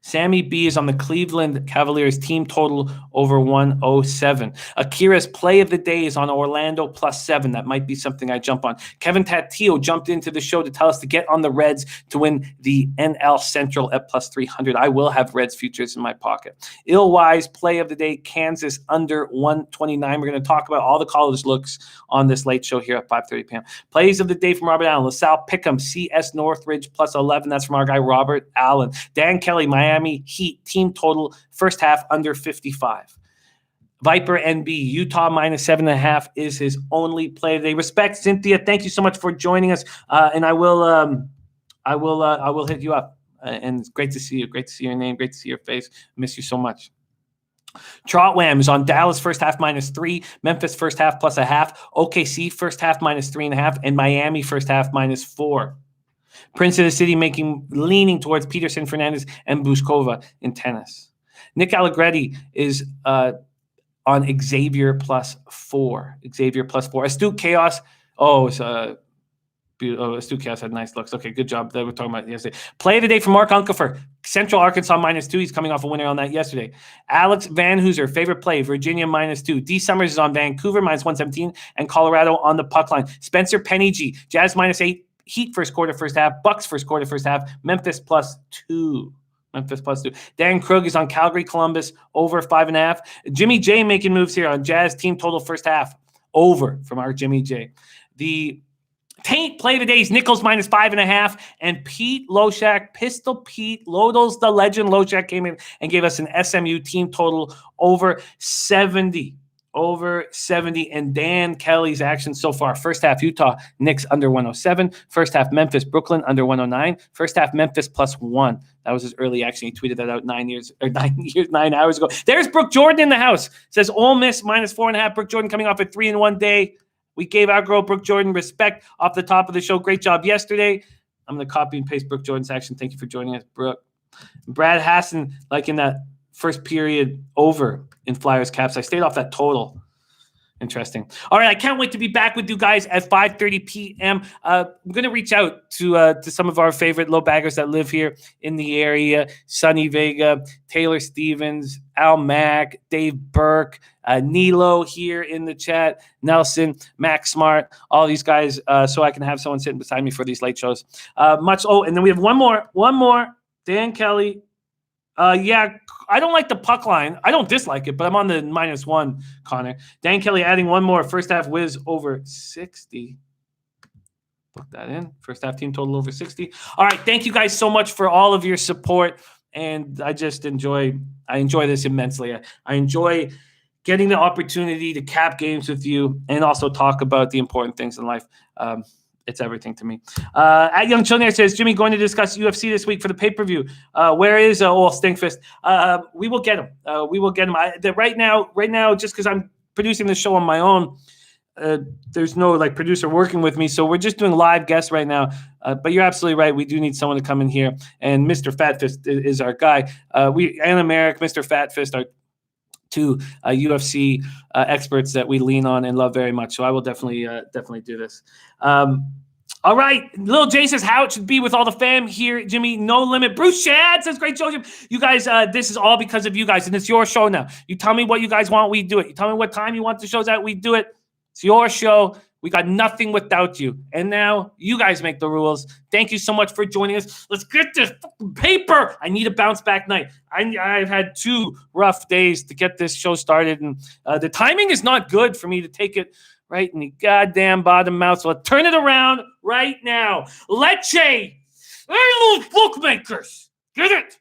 Sammy B is on the Cleveland Cavaliers team total over 107. Akira's play of the day is on Orlando plus 7. That might be something I jump on. Kevin Tatillo jumped into the show to tell us to get on the Reds to win the NL Central at plus 300. I will have Reds futures in my pocket. Illwise play of the day, Kansas under 129. We're going to talk about all the college looks on this late show here at 5:30 p.m. Plays of the day from Robert Allen. LaSalle Pick'em, CS Northridge plus 11. That's from our guy Robert Allen. Dan Kelly, Miami Heat team total first half under 55. Viper NB Utah minus 7.5 is his only play. They respect Cynthia. Thank you so much for joining us, and I will hit you up. And it's great to see you. Great to see your name. Great to see your face. Miss you so much. Trotwam is on Dallas first half minus 3, Memphis first half plus 0.5, OKC first half minus 3.5, and Miami first half minus 4. Prince of the City leaning towards Peterson, Fernandez, and Buskova in tennis. Nick Allegretti is on Xavier plus 4. Xavier plus 4. Astute Chaos. Astute Chaos had nice looks. Okay, good job. That we're talking about yesterday. Play of the day for Mark Unkefer. Central Arkansas minus 2. He's coming off a winner on that yesterday. Alex Van Hooser, favorite play, Virginia minus 2. D. Summers is on Vancouver minus 117, and Colorado on the puck line. Spencer Penny-G, Jazz minus 8. Heat first quarter, first half. Bucks first quarter, first half. Memphis plus 2. Dan Krug is on Calgary, Columbus, over 5.5. Jimmy J making moves here on Jazz team total first half, over from our Jimmy J. The Taint play today's Nichols minus 5.5, and Pete Loshak, Pistol Pete, Lodels, the legend Loshak came in and gave us an SMU team total over 70. Over 70. And Dan Kelly's action so far. First half, Utah, Knicks under 107. First half, Memphis, Brooklyn under 109. First half, Memphis +1. That was his early action. He tweeted that out 9 hours ago. There's Brooke Jordan in the house. Says Ole Miss minus 4.5. Brooke Jordan coming off a 3-in-1 day. We gave our girl Brooke Jordan respect off the top of the show. Great job yesterday. I'm going to copy and paste Brooke Jordan's action. Thank you for joining us, Brooke. Brad Hassan, like in that first period over in Flyers Caps. I stayed off that total. Interesting. All right, I can't wait to be back with you guys at 5:30 p.m. I'm going to reach out to some of our favorite LoBaggers that live here in the area. Sonny Vega, Taylor Stevens, Al Mack, Dave Burke, Nilo here in the chat, Nelson, Max Smart, all these guys, so I can have someone sitting beside me for these late shows. And then we have one more. Dan Kelly. Yeah, I don't like the puck line. I don't dislike it, but I'm on the -1, Connor. Dan Kelly adding one more. First half whiz over 60. Put that in. First half team total over 60. All right, thank you guys so much for all of your support, and I enjoy this immensely. I enjoy getting the opportunity to cap games with you and also talk about the important things in life. It's everything to me. At Young Chillionaire says, Jimmy, going to discuss UFC this week for the pay-per-view. Where is Stinkfist? We will get him. Right now, just because I'm producing the show on my own, there's no producer working with me, so we're just doing live guests right now. But you're absolutely right. We do need someone to come in here, and Mr. Fatfist is our guy. Anna Merrick, Mr. Fatfist are two UFC experts that we lean on and love very much. So I will definitely do this. All right. Little Jay says how it should be with all the fam here, Jimmy. No limit. Bruce Shad says, great show, Jim. You guys, this is all because of you guys, and it's your show now. You tell me what you guys want, we do it. You tell me what time you want the shows out, we do it. It's your show. We got nothing without you. And now you guys make the rules. Thank you so much for joining us. Let's get this fucking paper. I need a bounce back night. I've had 2 rough days to get this show started. And the timing is not good for me to take it right in the goddamn bottom mouth. So I'll turn it around right now. Lecce. Hey, those bookmakers. Get it.